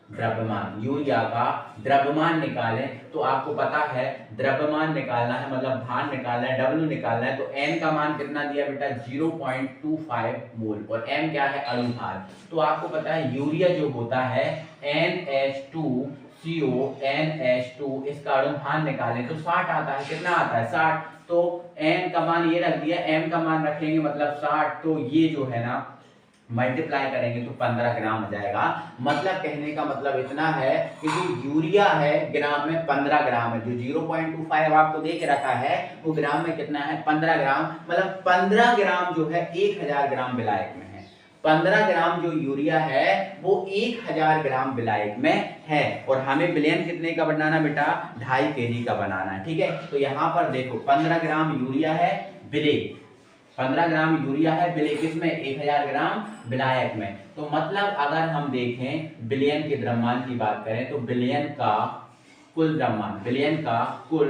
द्रव्यमान, यूरिया का द्रव्यमान निकालें। तो आपको पता है द्रव्यमान निकालना है मतलब भार निकालना है, W निकालना है। तो N का मान कितना दिया बेटा, 0.25 मोल, और M क्या है, अणु भार। तो आपको पता है यूरिया जो होता है NH2CO NH2, इसका अणु भार निकालें तो 60 आता है, कितना आता है, 60। तो N का मान ये रख दिया, M का मान रखेंगे मतलब 60, तो ये जो है ना मल्टीप्लाई करेंगे तो 15 ग्राम आ जाएगा। मतलब कहने का मतलब इतना है कि जो यूरिया है ग्राम में 15 ग्राम है, जो 0.25 आपको दे के रखा है वो ग्राम में कितना है, 15 ग्राम। मतलब 15 ग्राम जो है 1000 ग्राम विलायक में है, 15 ग्राम जो यूरिया है वो 1000 ग्राम विलायक में है। और हमें विलयन कितने का बनाना बेटा, 2.5 केजी का बनाना है, ठीक है। तो यहाँ पर देखो 15 ग्राम यूरिया है, विलय 15 ग्राम यूरिया है किसमें, 1000 ग्राम विलायक में। तो मतलब अगर हम देखें बिलियन के द्रव्यमान की बात करें तो बिलियन का कुल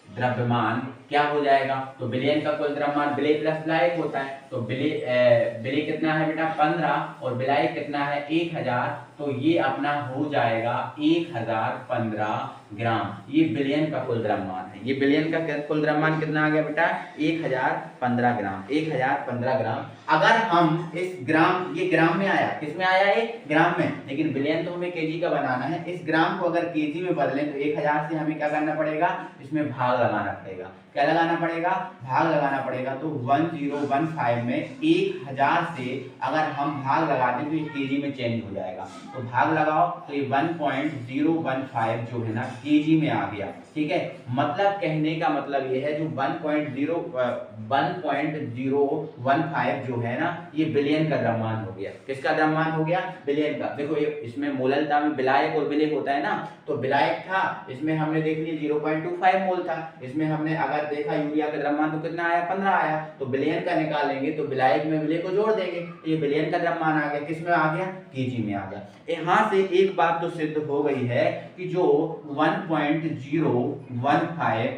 द्रव्यमान क्या हो जाएगा, तो बिलियन का कुल द्रव्यमान बिले प्लस विलायक होता है, तो बिले कितना है बेटा 15 और विलायक कितना है 1000, तो ये अपना हो जाएगा 1015 ग्राम। ये बिलियन का कुल द्रव्यमान है। ये बिलियन का कुल द्रव्यमान कितना आ गया बेटा 1015 ग्राम, 1015 ग्राम। अगर हम इस ग्राम, ये ग्राम में आया, किस में आया ये ग्राम में, लेकिन बिलियन तो हमें केजी का बनाना है। इस ग्राम को अगर केजी में बदलें तो 1000 से हमें क्या करना पड़ेगा, इसमें भाग लगाना पड़ेगा। क्या लगाना पड़ेगा, भाग लगाना पड़ेगा। तो 1015 में 1000 से अगर हम भाग लगा दें तो ये केजी में चेंज हो जाएगा। तो भाग लगाओ तो ये 1015 जो है ना केजी में आ गया। ठीक है, मतलब कहने का मतलब ये है जो 1015 जो है ना ये बिलियन का द्रव्यमान हो गया। किसका द्रव्यमान हो गया, बिलियन का। देखो ये इसमें मोललता में विलायक और विलेय होता है ना, तो विलायक था, इसमें हमने देख लिया 0.25 मोल था। इसमें हमने अगर देखा यूरिया का द्रव्यमान तो कितना आया 15 आया, तो बिलियन का निकालेंगे तो विलायक में विलेय को जोड़ देंगे, तो ये बिलियन का द्रव्यमान आ गया। किस में आ गया, केजी में आ गया। यहाँ से एक बात तो सिद्ध हो गई है कि जो 1015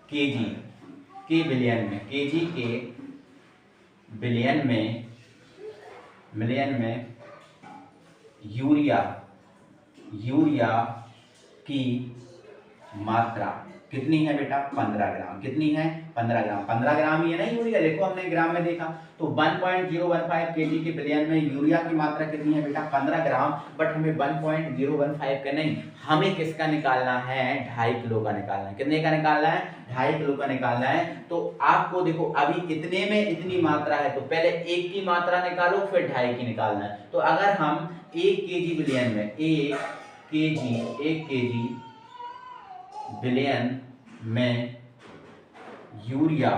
केजी के बिलियन में, केजी के बिलियन में यूरिया की मात्रा कितनी है बेटा 15 ग्राम। कितनी है 15 ग्राम। 15 ग्राम ही है ना यूरिया, देखो हमने ग्राम में देखा। तो 1015 केजी के बिलियन में यूरिया की मात्रा कितनी है बेटा 15 ग्राम। बट हमें 1015 का नहीं, हमें किसका निकालना है 2.5 किलो का निकालना है। कितने का निकालना है 2.5 किलो का निकालना है। तो आपको देखो अभी इतने में इतनी मात्रा है, तो पहले 1 की मात्रा निकालो फिर 2.5 की निकालना है। तो अगर हम 1 केजी बिलियन में 1 केजी बिलियन में यूरिया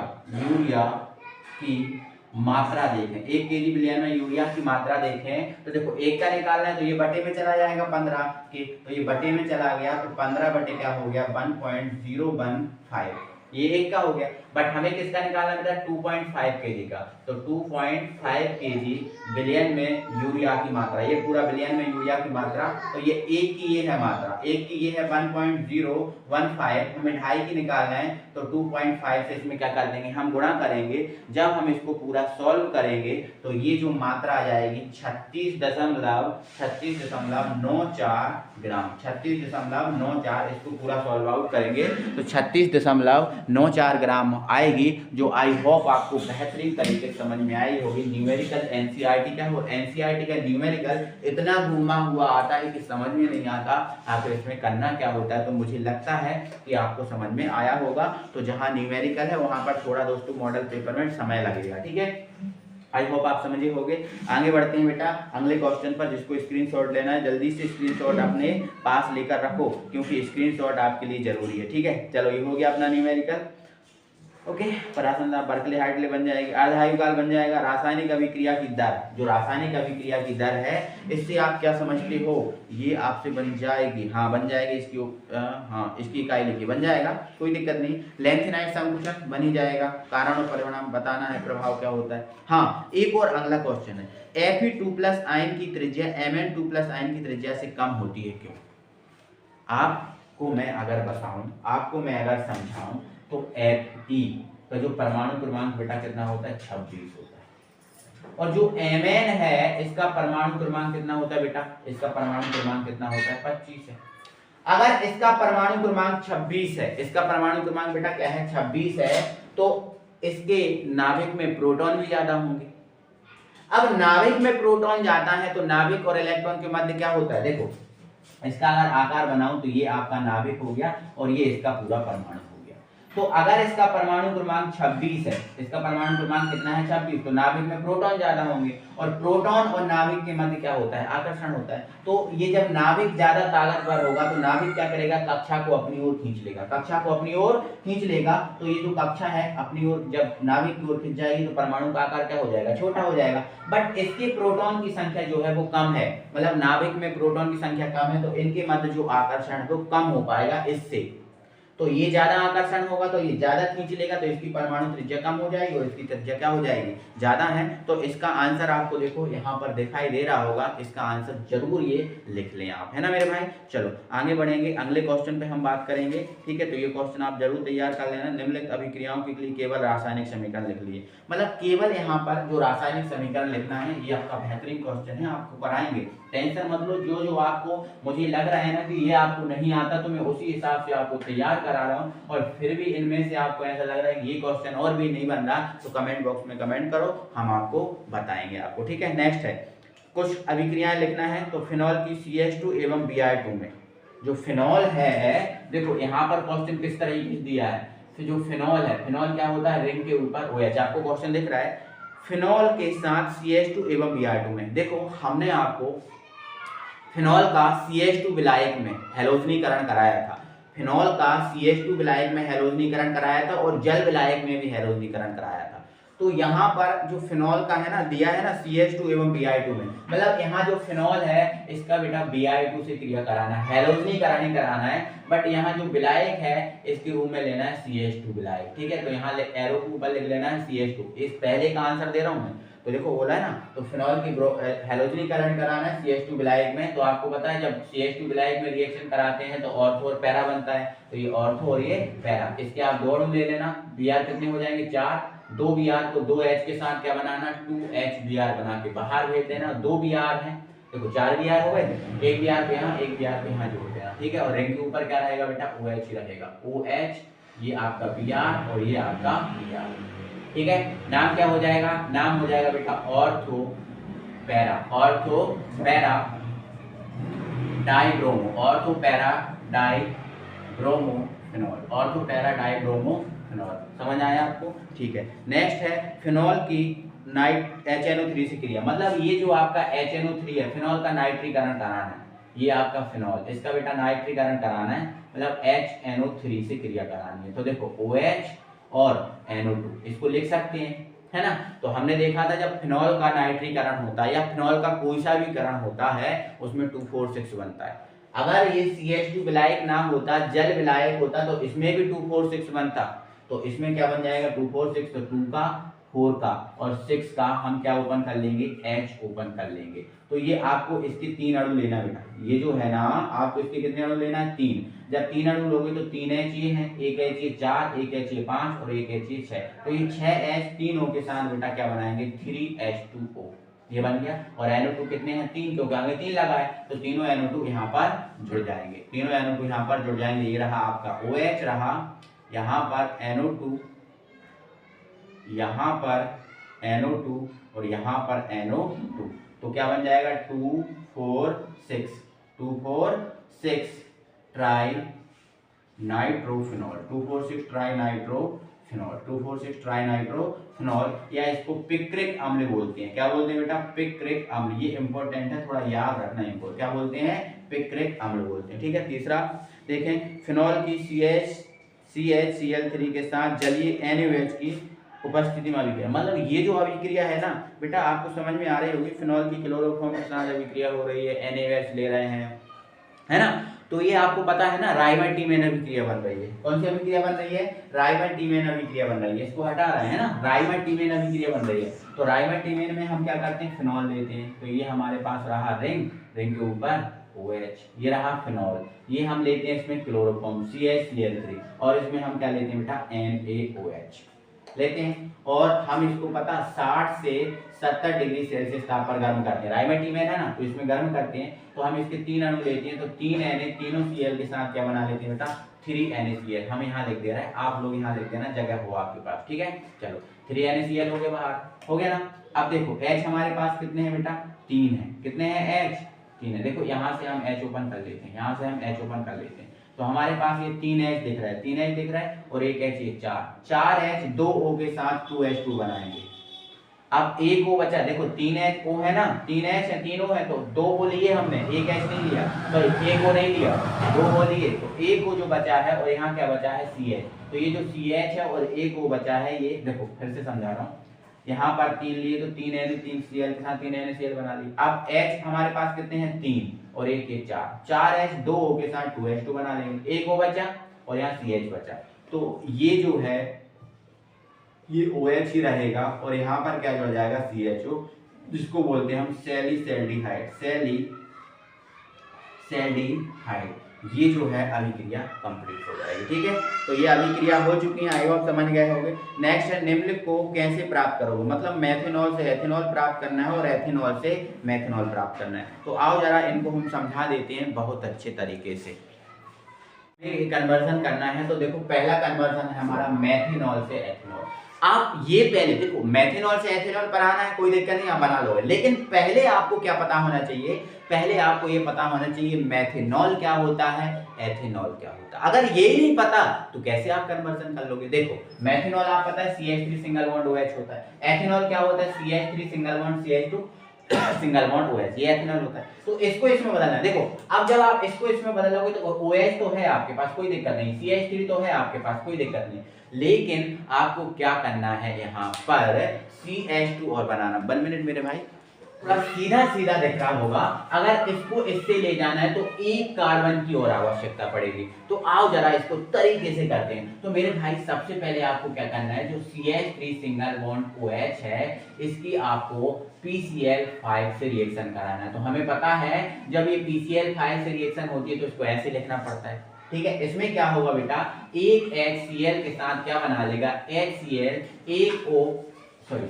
की मात्रा देखें, 1 केजी बिलियन में यूरिया की मात्रा देखें तो देखो 1 का निकालना है तो ये बटे में चला जाएगा 15 के, तो ये बटे में चला गया तो 15 बटे क्या हो गया 1015, ये 1 का हो गया। बट हमें किसका निकालना बेटा 2.5 केजी का। तो 2.5 केजी बिलियन में यूरिया की मात्रा, ये पूरा बिलियन में यूरिया की मात्रा, तो ये 1 की ये है मात्रा, 1 की ये है 1015, हमें 2.5 की निकालना है। तो 2.5 से इसमें क्या कर देंगे हम गुणा करेंगे। जब हम इसको पूरा सॉल्व करेंगे तो ये जो मात्रा आ जाएगी 36.94 ग्राम, 36.94। इसको पूरा सॉल्व आउट करेंगे तो 36.94 ग्राम आएगी, जो आई होप आपको बेहतरीन तरीके से समझ में आई होगी। न्यूमेरिकल एनसीईआरटी का, और एनसीईआरटी का न्यूमेरिकल इतना घूमा हुआ आता है कि समझ में नहीं आता आखिर इसमें करना क्या होता है। तो मुझे लगता है कि आपको समझ में आया होगा। तो जहां न्यूमेरिकल है वहां पर थोड़ा दोस्तों मॉडल पेपर में समय लगेगा। ठीक है, आई होप आप समझे होंगे। आगे बढ़ते हैं बेटा अगले क्वेश्चन पर, जिसको स्क्रीनशॉट लेना है जल्दी से स्क्रीनशॉट अपने पास लेकर रखो, क्योंकि स्क्रीनशॉट आपके लिए जरूरी है। ठीक है, चलो ये हो गया अपना न्यूमेरिकल। ओके, परासंदा बर्कले हार्टले बन जाएगी, आधायुगाल बन जाएगा। रासायनिक अभिक्रिया की दर, जो रासायनिक अभिक्रिया की दर है इससे आप क्या समझते हो, ये आपसे बन जाएगी, हाँ बन जाएगी इसकी, हाँ इसकी इकाई लिखिए, बन जाएगा कोई दिक्कत नहीं। लेंथेनाइट संकुचन बन ही जाएगा। कारण और परिणाम बताना है, प्रभाव क्या होता है। हाँ एक और अगला क्वेश्चन है, Fe2+ आयन की त्रिज्या Mn2+ आयन की त्रिज्या से कम होती है क्यों। आपको मैं अगर बताऊं, आपको मैं अगर समझाऊं तो Fe का जो परमाणु क्रमांक बेटा कितना होता है 26 होता है, और जो Mn है इसका परमाणु क्रमांक कितना होता है बेटा, इसका परमाणु क्रमांक कितना होता है 25 है। अगर इसका परमाणु क्रमांक 26 है, इसका परमाणु क्रमांक बेटा क्या है 26 है, तो इसके नाभिक में प्रोटॉन भी ज्यादा होंगे। अब नाभिक में प्रोटॉन जाता है तो नाभिक और इलेक्ट्रॉन के मध्य क्या होता है, देखो इसका अगर आकार बनाऊं तो ये आपका नाभिक हो गया और ये इसका पूरा परमाणु हो गया। तो अगर इसका परमाणु क्रमांक 26 है, इसका परमाणु क्रमांक कितना है 26, तो नाभिक में प्रोटॉन ज्यादा होंगे, और प्रोटॉन और नाभिक के मध्य क्या होता है आकर्षण होता है। तो ये जब नाभिक ज्यादा ताकतवर होगा तो नाभिक क्या करेगा, कक्षा को अपनी ओर खींच लेगा, कक्षा को अपनी ओर खींच लेगा। तो ये जो कक्षा है अपनी ओर जब नाभिक की ओर खींच जाएगी तो परमाणु का आकार क्या हो जाएगा, छोटा हो जाएगा। बट इसके प्रोटॉन की संख्या जो है वो कम है, मतलब नाभिक में प्रोटॉन की संख्या कम है, तो इनके मध्य जो आकर्षण है वो कम हो पाएगा इससे। तो ये ज्यादा आकर्षण होगा तो ये ज्यादा खींच लेगा, तो इसकी परमाणु त्रिज्या कम हो जाएगी और इसकी त्रिज्या क्या हो जाएगी, ज्यादा है। तो इसका आंसर आपको देखो यहाँ पर दिखाई दे रहा होगा, इसका आंसर जरूर ये लिख लें आप, है ना मेरे भाई। चलो आगे बढ़ेंगे, अगले क्वेश्चन पे हम बात करेंगे, ठीक है। तो ये क्वेश्चन आप जरूर तैयार कर लेना। निम्नलिखित अभिक्रियाओं के लिए केवल रासायनिक समीकरण लिख लिए, मतलब केवल यहाँ पर जो रासायनिक समीकरण लिखना है, ये आपका बेहतरीन क्वेश्चन है, आपको कराएंगे, टेंशन मत लो। जो जो आपको मुझे लग रहा है ना कि ये आपको नहीं आता, तो मैं उसी हिसाब से आपको तैयार करा रहा हूँ, और फिर भी इनमें से आपको ऐसा लग रहा है कि ये क्वेश्चन और भी नहीं बन रहा, तो कमेंट बॉक्स में कमेंट करो, हम आपको बताएंगे आपको, ठीक है। नेक्स्ट है, कुछ अभिक्रियाएं लिखना है। तो फिनॉल की CH2 एवं Br2 में जो फिनॉल है, देखो यहाँ पर क्वेश्चन किस तरह दिया है। तो जो फिनॉल है, फिनॉल क्या होता है, रिंग के ऊपर OH, आपको क्वेश्चन दिख रहा है। फिनॉल के साथ CH2 एवं Br2 में, देखो हमने आपको फिनॉल का CH2 विलायक में हैलोजनीकरण कराया था, फिनॉल का CH2 विलायक में हैलोजनीकरण कराया था और जल विलायक में भी हैलोजनीकरण कराया था। तो यहाँ पर जो फिनॉल का है ना, दिया है ना CH2 एवं Br2 में, मतलब यहाँ जो फिनॉल है इसका बेटा Br2 से क्रिया कराना है, हैलोजनीकरण कराना है, बट यहाँ जो विलायक है इसके रूप में लेना है CH2 विलायक, ठीक है। तो यहाँ एरो के ऊपर लिख लेना है CH2, इस पहले का आंसर दे रहा हूँ मैं, तो देखो बोला है ना, तो फिनॉल की हैलोजनीकरण कराना है CH2 विलायक में। तो आपको पता है जब CH2 विलायक में रिएक्शन कराते हैं तो ऑर्थो और पैरा बनता है, तो ये ऑर्थो और ये पैरा, इसके आप दो अणु ले लेना, Br कितने हो जाएंगे 4, 2 Br को 2H के साथ क्या बनाना, 2HBr बना के बाहर भेज देना, 2 Br है, देखो 4 Br हो गए, 1 Br पे यहाँ 1 Br पे यहाँ जोड़ देना, ठीक है। और रिंग के ऊपर क्या रहेगा बेटा, OH ही रहेगा, OH, ये आपका Br और ये आपका Br, ठीक है। नाम क्या हो जाएगा, नाम हो जाएगा बेटा ortho para, ortho para dibromo, ortho para dibromo phenol, ortho para dibromo phenol, समझ आया आपको, ठीक है। नेक्स्ट है फिनॉल की HNO3 से क्रिया, मतलब ये जो आपका HNO3 है, फिनॉल का नाइट्रीकरण कराना है, ये आपका फिनॉल, इसका बेटा नाइट्रीकरण कराना है, मतलब HNO3 से क्रिया करानी है। तो देखो OH और NO2, इसको लिख सकते हैं, है ना। तो हमने देखा था जब फिनॉल का नाइट्रीकरण होता है या फिनॉल का कोई सा भी करण होता है, उसमें 2,4,6 बनता है। अगर ये CH2 विलायक ना होता, जल विलायक होता, तो इसमें भी 2,4,6 बनता, तो इसमें क्या बन जाएगा 2,4,6, तो 2 का 4 का और 6 का हम क्या ओपन कर लेंगे, H ओपन कर लेंगे। तो ये आपको इसके 3 अणु लेना बेटा, ये जो है ना आपको इसके कितने अणु लेना है, 3। जब 3 अणु लोगे तो 3H ये है, 1H ये 4, 1H ये 5 और 1H ये 6, तो ये 6H तीनों के साथ बेटा क्या बनाएंगे, 3H2O, ये बन गया। और NO2 कितने हैं, 3, क्योंकि आगे 3 लगा है, तो तीनों NO2 यहाँ पर जुड़ जाएंगे, तीनों NO2 यहाँ पर जुड़ जाएंगे। ये रहा आपका OH, रहा यहाँ पर NO2, यहाँ पर NO2 और यहाँ पर NO2, तो क्या बन जाएगा 2, 4, 6, 2, 4, 6 try nitrophenol, 2, 4, 6 try nitrophenol, 2, 4, 6 try nitrophenol, या इसको पिक्रिक अम्ल बोलते हैं। क्या बोलते हैं बेटा, पिक्रिक अम्ल, ये इंपॉर्टेंट है, थोड़ा याद रखना इंपॉर्टेंट, क्या बोलते हैं, पिक्रिक अम्ल बोलते हैं, ठीक है। तीसरा देखें, फिनॉल की CHCl3 के साथ जलीय NaOH की उपस्थिति में अभिक्रिया, मतलब ये जो अभिक्रिया है ना बेटा, आपको समझ में आ रही होगी, फिनॉल की क्लोरोफॉर्म के साथ अभिक्रिया हो रही है, NaOH ले रहे हैं, है ना। तो ये आपको पता है ना, राइमर-टीमेन अभिक्रिया बन रही है। कौन सी अभिक्रिया बन रही है, राइमर-टीमेन अभिक्रिया बन रही है, इसको हटा रहे हैं ना, राइमर-टीमेन अभिक्रिया बन रही है। तो राइमर-टीमेन में हम क्या करते हैं, फिनॉल लेते हैं, तो ये हमारे पास रहा रिंग, रिंग के ऊपर OH, ये रहा फिनॉल, ये हम लेते हैं इसमें क्लोरोफॉर्म CHCl3, और इसमें हम क्या लेते हैं बेटा, NaOH लेते हैं, और हम इसको पता 60 से 70 डिग्री सेल्सियस ताप पर गर्म करते हैं। राइमर-टीमेन है ना, तो इसमें गर्म करते हैं, तो हम इसके 3 अणु लेते हैं, तो 3 Na तीनों Cl के साथ क्या बना लेते हैं बेटा, 3 NaCl, हम यहाँ लिख दे रहे हैं, आप लोग यहाँ लिख देना, जगह हो आपके पास, ठीक है। चलो 3 NaCl हो गए बाहर, हो गया ना। अब देखो H हमारे पास कितने हैं बेटा, 3 है, कितने हैं H, 3 है। देखो यहाँ से हम H ओपन कर लेते हैं, यहाँ से हम H ओपन कर लेते हैं, तो हमारे पास ये 3H दिख रहा है, 3H दिख रहा है, और एक H, ये 4H 2 O के साथ 2H2 बनाएंगे। अब एक O बचा, देखो 3H O है ना, 3H है, 3 O है, तो 2 O लिए हमने, एक H नहीं लिया, सॉरी 1 O नहीं लिया, 2 O लिए, तो 1 O जो बचा है, और यहाँ क्या बचा है, CH, तो ये जो CH है और 1 O बचा है, ये देखो फिर से समझा रहा हूँ, यहाँ पर 3 लिए, तो 3 Na 3 Cl के साथ 3 NaCl बना ली। अब H हमारे पास कितने हैं, 3 और एक 4, 4H 2 O के साथ 2H2 बना लेंगे, 1 O बचा, और यहाँ CH बचा, तो ये जो है ये OH ही रहेगा और यहाँ पर क्या जुड़ जाएगा CHO, जिसको बोलते हैं हम सैलिसैल्डिहाइड, सैलिसैल्डिहाइड। ये जो है अभिक्रिया कंप्लीट हो जाएगी। ठीक है, तो ये अभिक्रिया हो चुकी है, आई होप समझ गए होंगे। नेक्स्ट है निम्नलिखित को कैसे प्राप्त करोगे, मतलब मेथनॉल से एथेनॉल प्राप्त करना है और एथेनॉल से मेथनॉल प्राप्त करना है। तो आओ जरा इनको हम समझा देते हैं बहुत अच्छे तरीके से। कन्वर्जन करना है तो देखो पहला कन्वर्जन है हमारा मेथनॉल से एथेनॉल। आप ये पहले देखो मेथनॉल से एथेनॉल बनाना है, कोई दिक्कत नहीं, आप बना लोगे, लेकिन पहले आपको क्या पता होना चाहिए, पहले आपको ये पता होना चाहिए मेथनॉल क्या होता है, एथेनॉल क्या होता है। अगर ये ही नहीं पता तो कैसे आप कन्वर्जन कर लोगे। देखो मेथनॉल आप पता है CH3 सिंगल बॉन्ड OH होता है, एथेनॉल क्या होता है CH3 single bond CH2 single bond OH, ये एथेनॉल होता है। तो इसको इसमें बदलना है। देखो अब जब आप इसको इसमें बदलोगे तो OH तो है आपके पास, कोई दिक्कत नहीं, CH3 तो है आपके पास, कोई दिक्कत नहीं, लेकिन आपको क्या करना है यहाँ पर CH2 और बनाना। 1 मिनट मेरे भाई, थोड़ा सीधा सीधा दिख रहा होगा, अगर इसको इससे ले जाना है तो एक कार्बन की और आवश्यकता पड़ेगी। तो आओ जरा इसको तरीके से करते हैं। तो मेरे भाई सबसे पहले आपको क्या करना है, जो CH3 सिंगल बॉन्ड OH है इसकी आपको PCl5 से रिएक्शन कराना है। तो हमें पता है जब ये PCl5 से रिएक्शन होती है तो इसको ऐसे लिखना पड़ता है। ठीक है, इसमें क्या होगा बेटा, एक HCl के साथ क्या बना लेगा, HCl, एक O सॉरी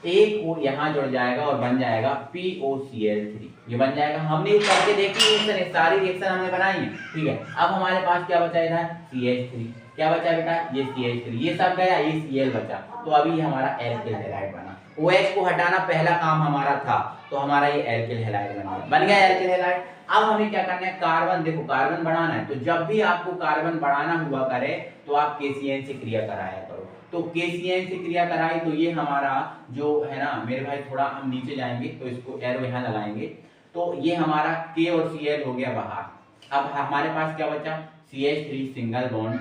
एक O यहाँ जुड़ जाएगा और बन जाएगा POCl3, ये बन जाएगा। हमने ये करके देखी रिएक्शन, सारी रिएक्शन हमने बनाई है। ठीक है, अब हमारे पास क्या बचा इधर CH3, क्या बचा बेटा, ये CH3, ये सब गया, ये Cl बचा, तो अभी हमारा एल्किल हैलाइड बना। OH को हटाना पहला काम हमारा था, तो हमारा ये एल्किल हैलाइड बन गया एल्किल हैलाइड। अब हमें क्या करना है, कार्बन, देखो कार्बन बढ़ाना है, तो जब भी आपको कार्बन बढ़ाना हुआ करे तो आप KCN से क्रिया कराया करो। तो KCN से क्रिया कराई तो ये हमारा जो है ना मेरे भाई, थोड़ा हम नीचे जाएंगे तो इसको एरो यहाँ लगाएंगे, तो ये हमारा K और Cl हो गया बाहर। अब हमारे पास क्या बचा, CH3 सिंगल बॉन्ड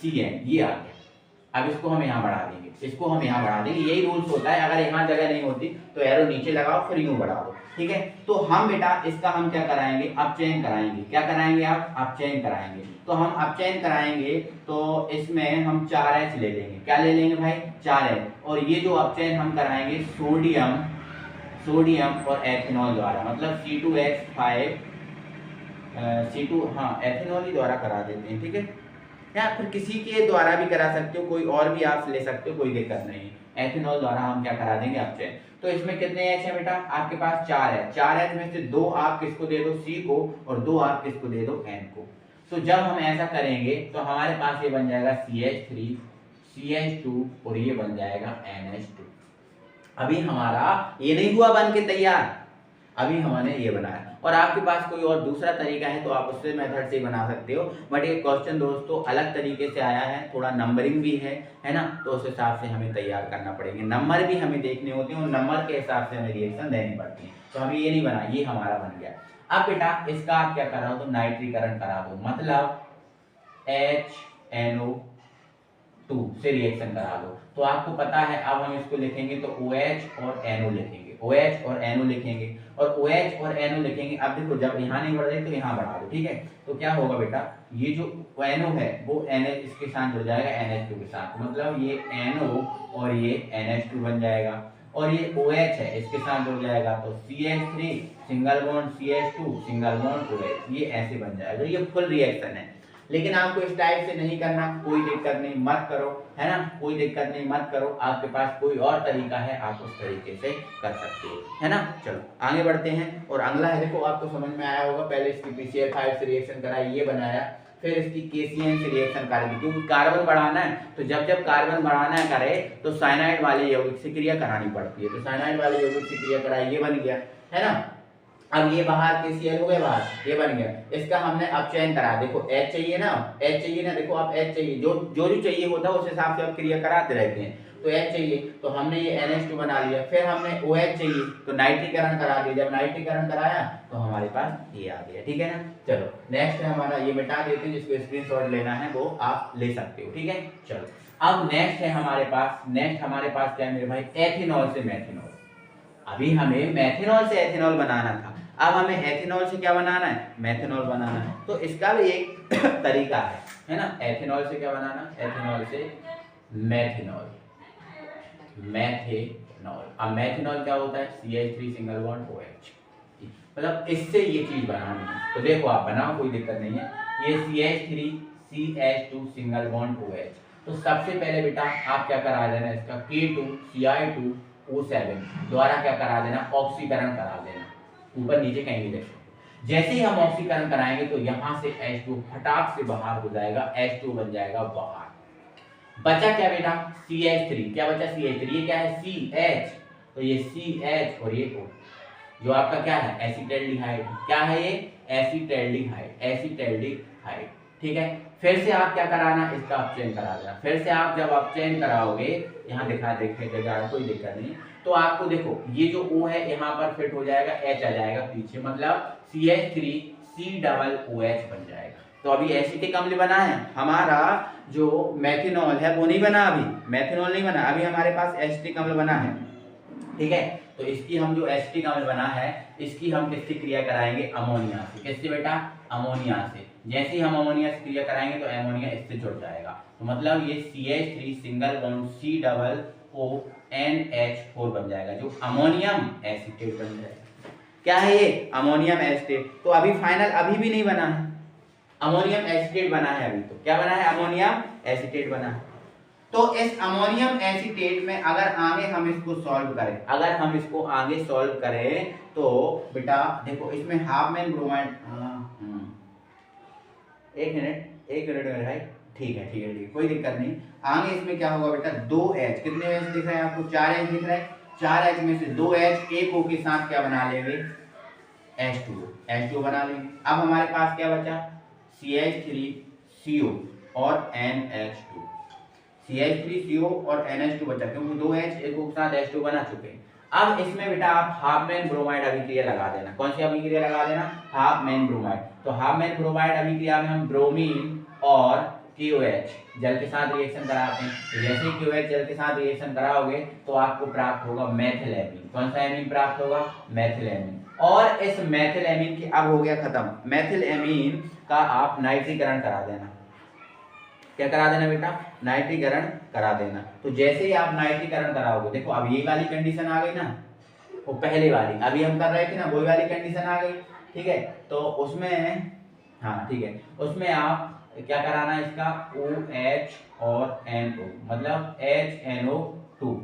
CN, ये आ गया। अब इसको हम यहाँ बढ़ा देंगे, इसको हम यहाँ बढ़ा देंगे, यही रूल्स होता है, अगर यहाँ जगह नहीं होती तो एरो नीचे लगाओ फिर यूं बढ़ा दो। ठीक है, तो हम बेटा इसका हम क्या कराएंगे, अपचयन कराएंगे। क्या कराएंगे आप, अपचयन कराएंगे। तो हम अपचयन कराएंगे तो इसमें हम 4H ले लेंगे। क्या ले लेंगे भाई, 4H। और ये जो अपचयन हम कराएंगे सोडियम और एथेनॉल द्वारा, मतलब C2H5 C2, हाँ एथेनॉल ही द्वारा करा देते हैं। ठीक है, या फिर किसी के द्वारा भी करा सकते हो, कोई और भी आप ले सकते हो, कोई दिक्कत नहीं। एथेनॉल द्वारा हम क्या करा देंगे, अपचयन। तो इसमें कितने H है बेटा, आपके पास 4 है, 4H में से 2 आप किसको दे दो, C को, और 2 आप किसको दे दो, N को। तो जब हम ऐसा करेंगे तो हमारे पास ये बन जाएगा CH3 CH2 और ये बन जाएगा NH2। अभी हमारा ये नहीं हुआ बन के तैयार, अभी हमने ये बनाया। और आपके पास कोई और दूसरा तरीका है तो आप उससे मेथड से बना सकते हो, बट ये क्वेश्चन दोस्तों अलग तरीके से आया है, थोड़ा नंबरिंग भी है ना, तो उस हिसाब से हमें तैयार करना पड़ेंगे, नंबर भी हमें देखने होते हैं और नंबर के हिसाब से हमें रिएक्शन देनी पड़ती है। तो हमें ये नहीं बना, ये हमारा बन गया। अब बेटा इसका आप क्या करा दो, नाइट्रीकरण करा दो, मतलब HNO2 से रिएक्शन करा दो। तो आपको पता है अब हम इसको लिखेंगे तो OH और NO लिखेंगे, OH और NO लिखेंगे, और OH और NO लिखेंगे। अब देखो जब यहाँ नहीं बढ़ रही तो यहाँ बढ़ा दो। ठीक है, तो क्या होगा बेटा, ये जो NO है वो NH इसके साथ जुड़ जाएगा NH2 के साथ, मतलब ये NO और ये NH2 बन जाएगा, और ये OH है इसके साथ जुड़ जाएगा तो CH3 single bond CH2 single bond OH, ये ऐसे बन जाएगा। ये फुल रिएक्शन है, लेकिन आपको इस टाइप से नहीं करना, कोई दिक्कत नहीं, मत करो, है ना, कोई दिक्कत नहीं, मत करो। आपके पास कोई और तरीका है, आप उस तरीके से कर सकते हो, है ना। चलो आगे बढ़ते हैं। और अगला है, देखो आपको समझ में आया होगा, पहले इसकी PCl5 से रिएक्शन कराई, ये बनाया, फिर इसकी KCN से रिएक्शन करेगी, क्योंकि कार्बन बढ़ाना है। तो जब जब कार्बन बढ़ाना करे तो साइनाइड वाले यौगिक से क्रिया करानी पड़ती है, तो साइनाइड वाले यौगिक से क्रिया कराई, ये बन गया, है ना। अब ये बाहर KCl हो गया बाहर, ये बन गया। इसका हमने अपचयन करा, देखो H चाहिए ना, H चाहिए ना, देखो आप H चाहिए, जो जो चाहिए होता है उस हिसाब से आप क्रिया कराते रहते हैं। तो H चाहिए तो हमने ये NH2 बना लिया, फिर हमने OH चाहिए तो नाइट्रीकरण करा दिया। जब नाइट्रीकरण कराया तो हमारे पास ये आ गया। ठीक है ना, चलो नेक्स्ट है हमारा, ये मिटा देते हैं, जिसको स्क्रीनशॉट लेना है वो आप ले सकते हो। ठीक है, चलो अब नेक्स्ट है हमारे पास, नेक्स्ट हमारे पास क्या है मेरे भाई, एथेनॉल से मेथेनॉल। अभी हमें मेथेनॉल से एथेनॉल बनाना था, अब हमें एथेनॉल से क्या बनाना है, मेथेनॉल बनाना है। तो इसका भी एक तरीका है ना। एथेनॉल से क्या बनाना, एथेनॉल से मेथेनॉल, मेथेनॉल। अब मेथेनॉल क्या होता है, CH3 सिंगल बॉन्ड OH, मतलब इससे ये चीज बनानी है। तो देखो आप बनाओ, कोई दिक्कत नहीं है। ये CH3 CH2 single bond OH। तो सबसे पहले बेटा आप क्या करा देना, इसका K2Cl2O7 द्वारा क्या करा देना, ऑक्सीकरण करा देना, ऊपर नीचे कहीं भी देखो। जैसे ही हम ऑक्सीकरण कराएंगे तो यहाँ से H2 फटाक से बाहर हो जाएगा, H2 बन जाएगा बाहर। बचा क्या बेटा, CH3, क्या बचा CH3, ये क्या है CH, तो ये CH और ये O, जो आपका क्या है एसिटाल्डिहाइड, क्या है ये एसिटाल्डिहाइड, एसिटाल्डिहाइड, ठीक है। फिर से आप क्या कराना, इसका अपचयन करा देना। फिर से आप जब अपचयन कराओगे, यहाँ दिखा देखेगा, कोई दिक्कत नहीं, तो आपको देखो ये जो O है यहाँ पर फिट हो जाएगा, H आ जाएगा पीछे, मतलब CH3COOH बन जाएगा। तो अभी एसिटिक अम्ल बना है, हमारा जो मेथेनॉल है वो नहीं बना, अभी मेथेनॉल नहीं बना, अभी हमारे पास एसिटिक अम्ल बना है, ठीक है। तो इसकी हम जो एसिटिक अम्ल बना है, इसकी हम किससे क्रिया कराएंगे, अमोनिया से। किससे बेटा, अमोनिया से। जैसे ही हम अमोनिया से क्रिया कराएंगे तो अमोनिया इससे जुड़ जाएगा, तो मतलब ये CH3 सिंगल बॉन्ड COONH4 बन जाएगा, जो अमोनियम एसिटेट बन जाएगा। क्या है ये, अमोनियम एसिटेट। तो अभी फाइनल अभी भी नहीं बना है, अमोनियम एसिटेट बना है अभी। तो क्या बना है, अमोनियम एसिटेट बना है। तो इस अमोनियम एसिटेट में अगर आगे हम इसको सॉल्व करें, अगर हम इसको आगे सॉल्व करें तो बेटा देखो इसमें हाफ मैन ब्रोमाइड, एक मिनट मेरे भाई, ठीक है, कोई दिक्कत नहीं। आगे इसमें क्या होगा बेटा, 2H, कितने H दिख रहे हैं आपको, 4H दिख रहा है। 4H में से 2H एक O के साथ क्या बना लेंगे, H2O बना लेंगे। अब हमारे पास क्या बचा, CH3CO और NH2, CH3CO और NH2 बचा, क्योंकि 2H एक O के साथ H2 बना चुके हैं। अब इसमें बेटा आप हाफ मैन ब्रोमाइड अभिक्रिया लगा देना। कौन सी अभिक्रिया लगा देना, हाफ मैन ब्रोमाइड। तो हाफ मैन ब्रोमाइड अभिक्रिया में हम ब्रोमीन और KOH जल के साथ रिएक्शन कराते हैं। तो जैसे ही KOH जल के साथ रिएक्शन कराओगे तो आपको प्राप्त होगा मेथिलेमीन। कौन सा एमीन प्राप्त होगा, मेथिलेमीन। और इस मेथिलेमीन की अब हो गया खत्म, मेथिलेमीन का आप नाइट्रीकरण करा देना। क्या करा देना बेटा, नाइट्रीकरण करा देना। तो जैसे ही आप नाइट्रीकरण कराओगे, देखो अब ये वाली कंडीशन आ गई ना, वो पहले वाली अभी हम कर रहे थे ना, वही वाली कंडीशन आ गई, ठीक है। तो उसमें हाँ ठीक है, उसमें आप क्या कराना, इसका OH और NO, मतलब HNO2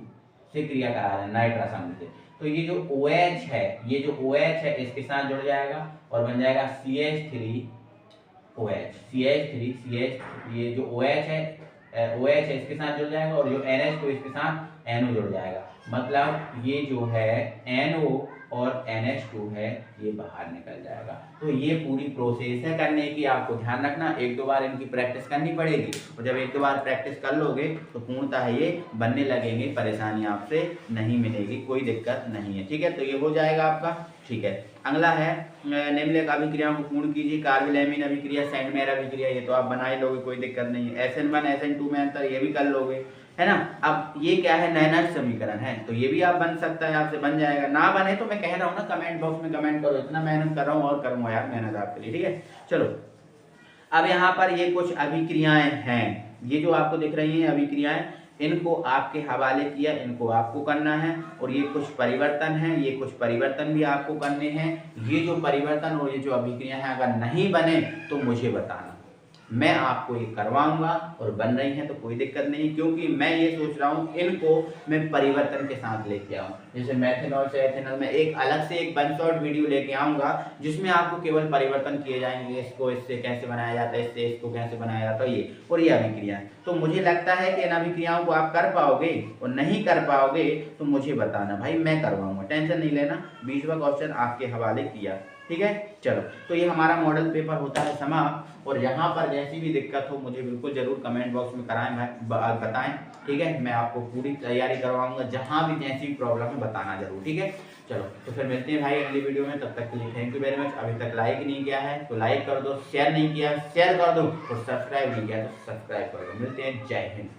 से क्रिया करा देना नाइट्रस अम्ल से। तो ये जो OH है, ये जो OH है इसके साथ जुड़ जाएगा और बन जाएगा CH3OH, ये जो OH है इसके साथ जुड़ जाएगा, और जो NH2 इसके साथ NO जुड़ जाएगा, मतलब ये जो है NO और NH2 है ये बाहर निकल जाएगा। तो ये पूरी प्रोसेस है करने की, आपको ध्यान रखना, एक दो बार इनकी प्रैक्टिस करनी पड़ेगी, और जब एक दो बार प्रैक्टिस कर लोगे तो पूर्णतः ये बनने लगेंगे, परेशानी आपसे नहीं मिलेगी, कोई दिक्कत नहीं है, ठीक है। तो ये हो जाएगा आपका, ठीक है। अगला है निम्नलिखित अभिक्रियाओं को पूर्ण कीजिए, कार्बोलैमिन अभिक्रिया, सेंट मेयर अभिक्रिया, ये तो आप बना ही लोगे, कोई दिक्कत नहीं है। SN1 SN2 में अंतर, ये भी कर लोगे, है ना। अब ये क्या है, नैनर्ड समीकरण है, तो ये भी आप बन सकता है, आपसे बन जाएगा। ना बने तो मैं कह रहा हूँ ना, कमेंट बॉक्स में कमेंट करो, इतना मेहनत कर रहा हूँ और करूँगा यार मेहनत आपके लिए, ठीक है। चलो अब यहाँ पर ये कुछ अभिक्रियाएं हैं, ये जो आपको दिख रही हैं अभिक्रियाएं, इनको आपके हवाले किया, इनको आपको करना है। और ये कुछ परिवर्तन है, ये कुछ परिवर्तन भी आपको करने हैं। ये जो परिवर्तन और ये जो अभिक्रिया है अगर नहीं बने तो मुझे बताना, मैं आपको ये करवाऊंगा, और बन रही हैं तो कोई दिक्कत नहीं, क्योंकि मैं ये सोच रहा हूँ इनको मैं परिवर्तन के साथ लेके आऊँ। जैसे मेथेनॉल से एथेनॉल में एक अलग से एक वन शॉट वीडियो लेके आऊँगा, जिसमें आपको केवल परिवर्तन किए जाएंगे, इसको इससे कैसे बनाया जाता है, इससे इसको कैसे बनाया जाता है, ये और ये अभिक्रिया। तो मुझे लगता है कि इन अभिक्रियाओं को आप कर पाओगे, और नहीं कर पाओगे तो मुझे बताना भाई, मैं करवाऊंगा, टेंशन नहीं लेना। 20वां क्वेश्चन आपके हवाले किया, ठीक है। चलो तो ये हमारा मॉडल पेपर होता है समाप्त, और यहाँ पर जैसी भी दिक्कत हो मुझे बिल्कुल जरूर कमेंट बॉक्स में कराएं भाई, बताएं, ठीक है। मैं आपको पूरी तैयारी करवाऊंगा, जहाँ भी जैसी भी प्रॉब्लम है बताना जरूर, ठीक है। चलो तो फिर मिलते हैं भाई अगली वीडियो में, तब तक के लिए थैंक यू वेरी मच। अभी तक लाइक नहीं किया है तो लाइक कर दो, शेयर नहीं किया शेयर कर दो, और सब्सक्राइब नहीं किया तो सब्सक्राइब कर दो। मिलते हैं, जय हिंद।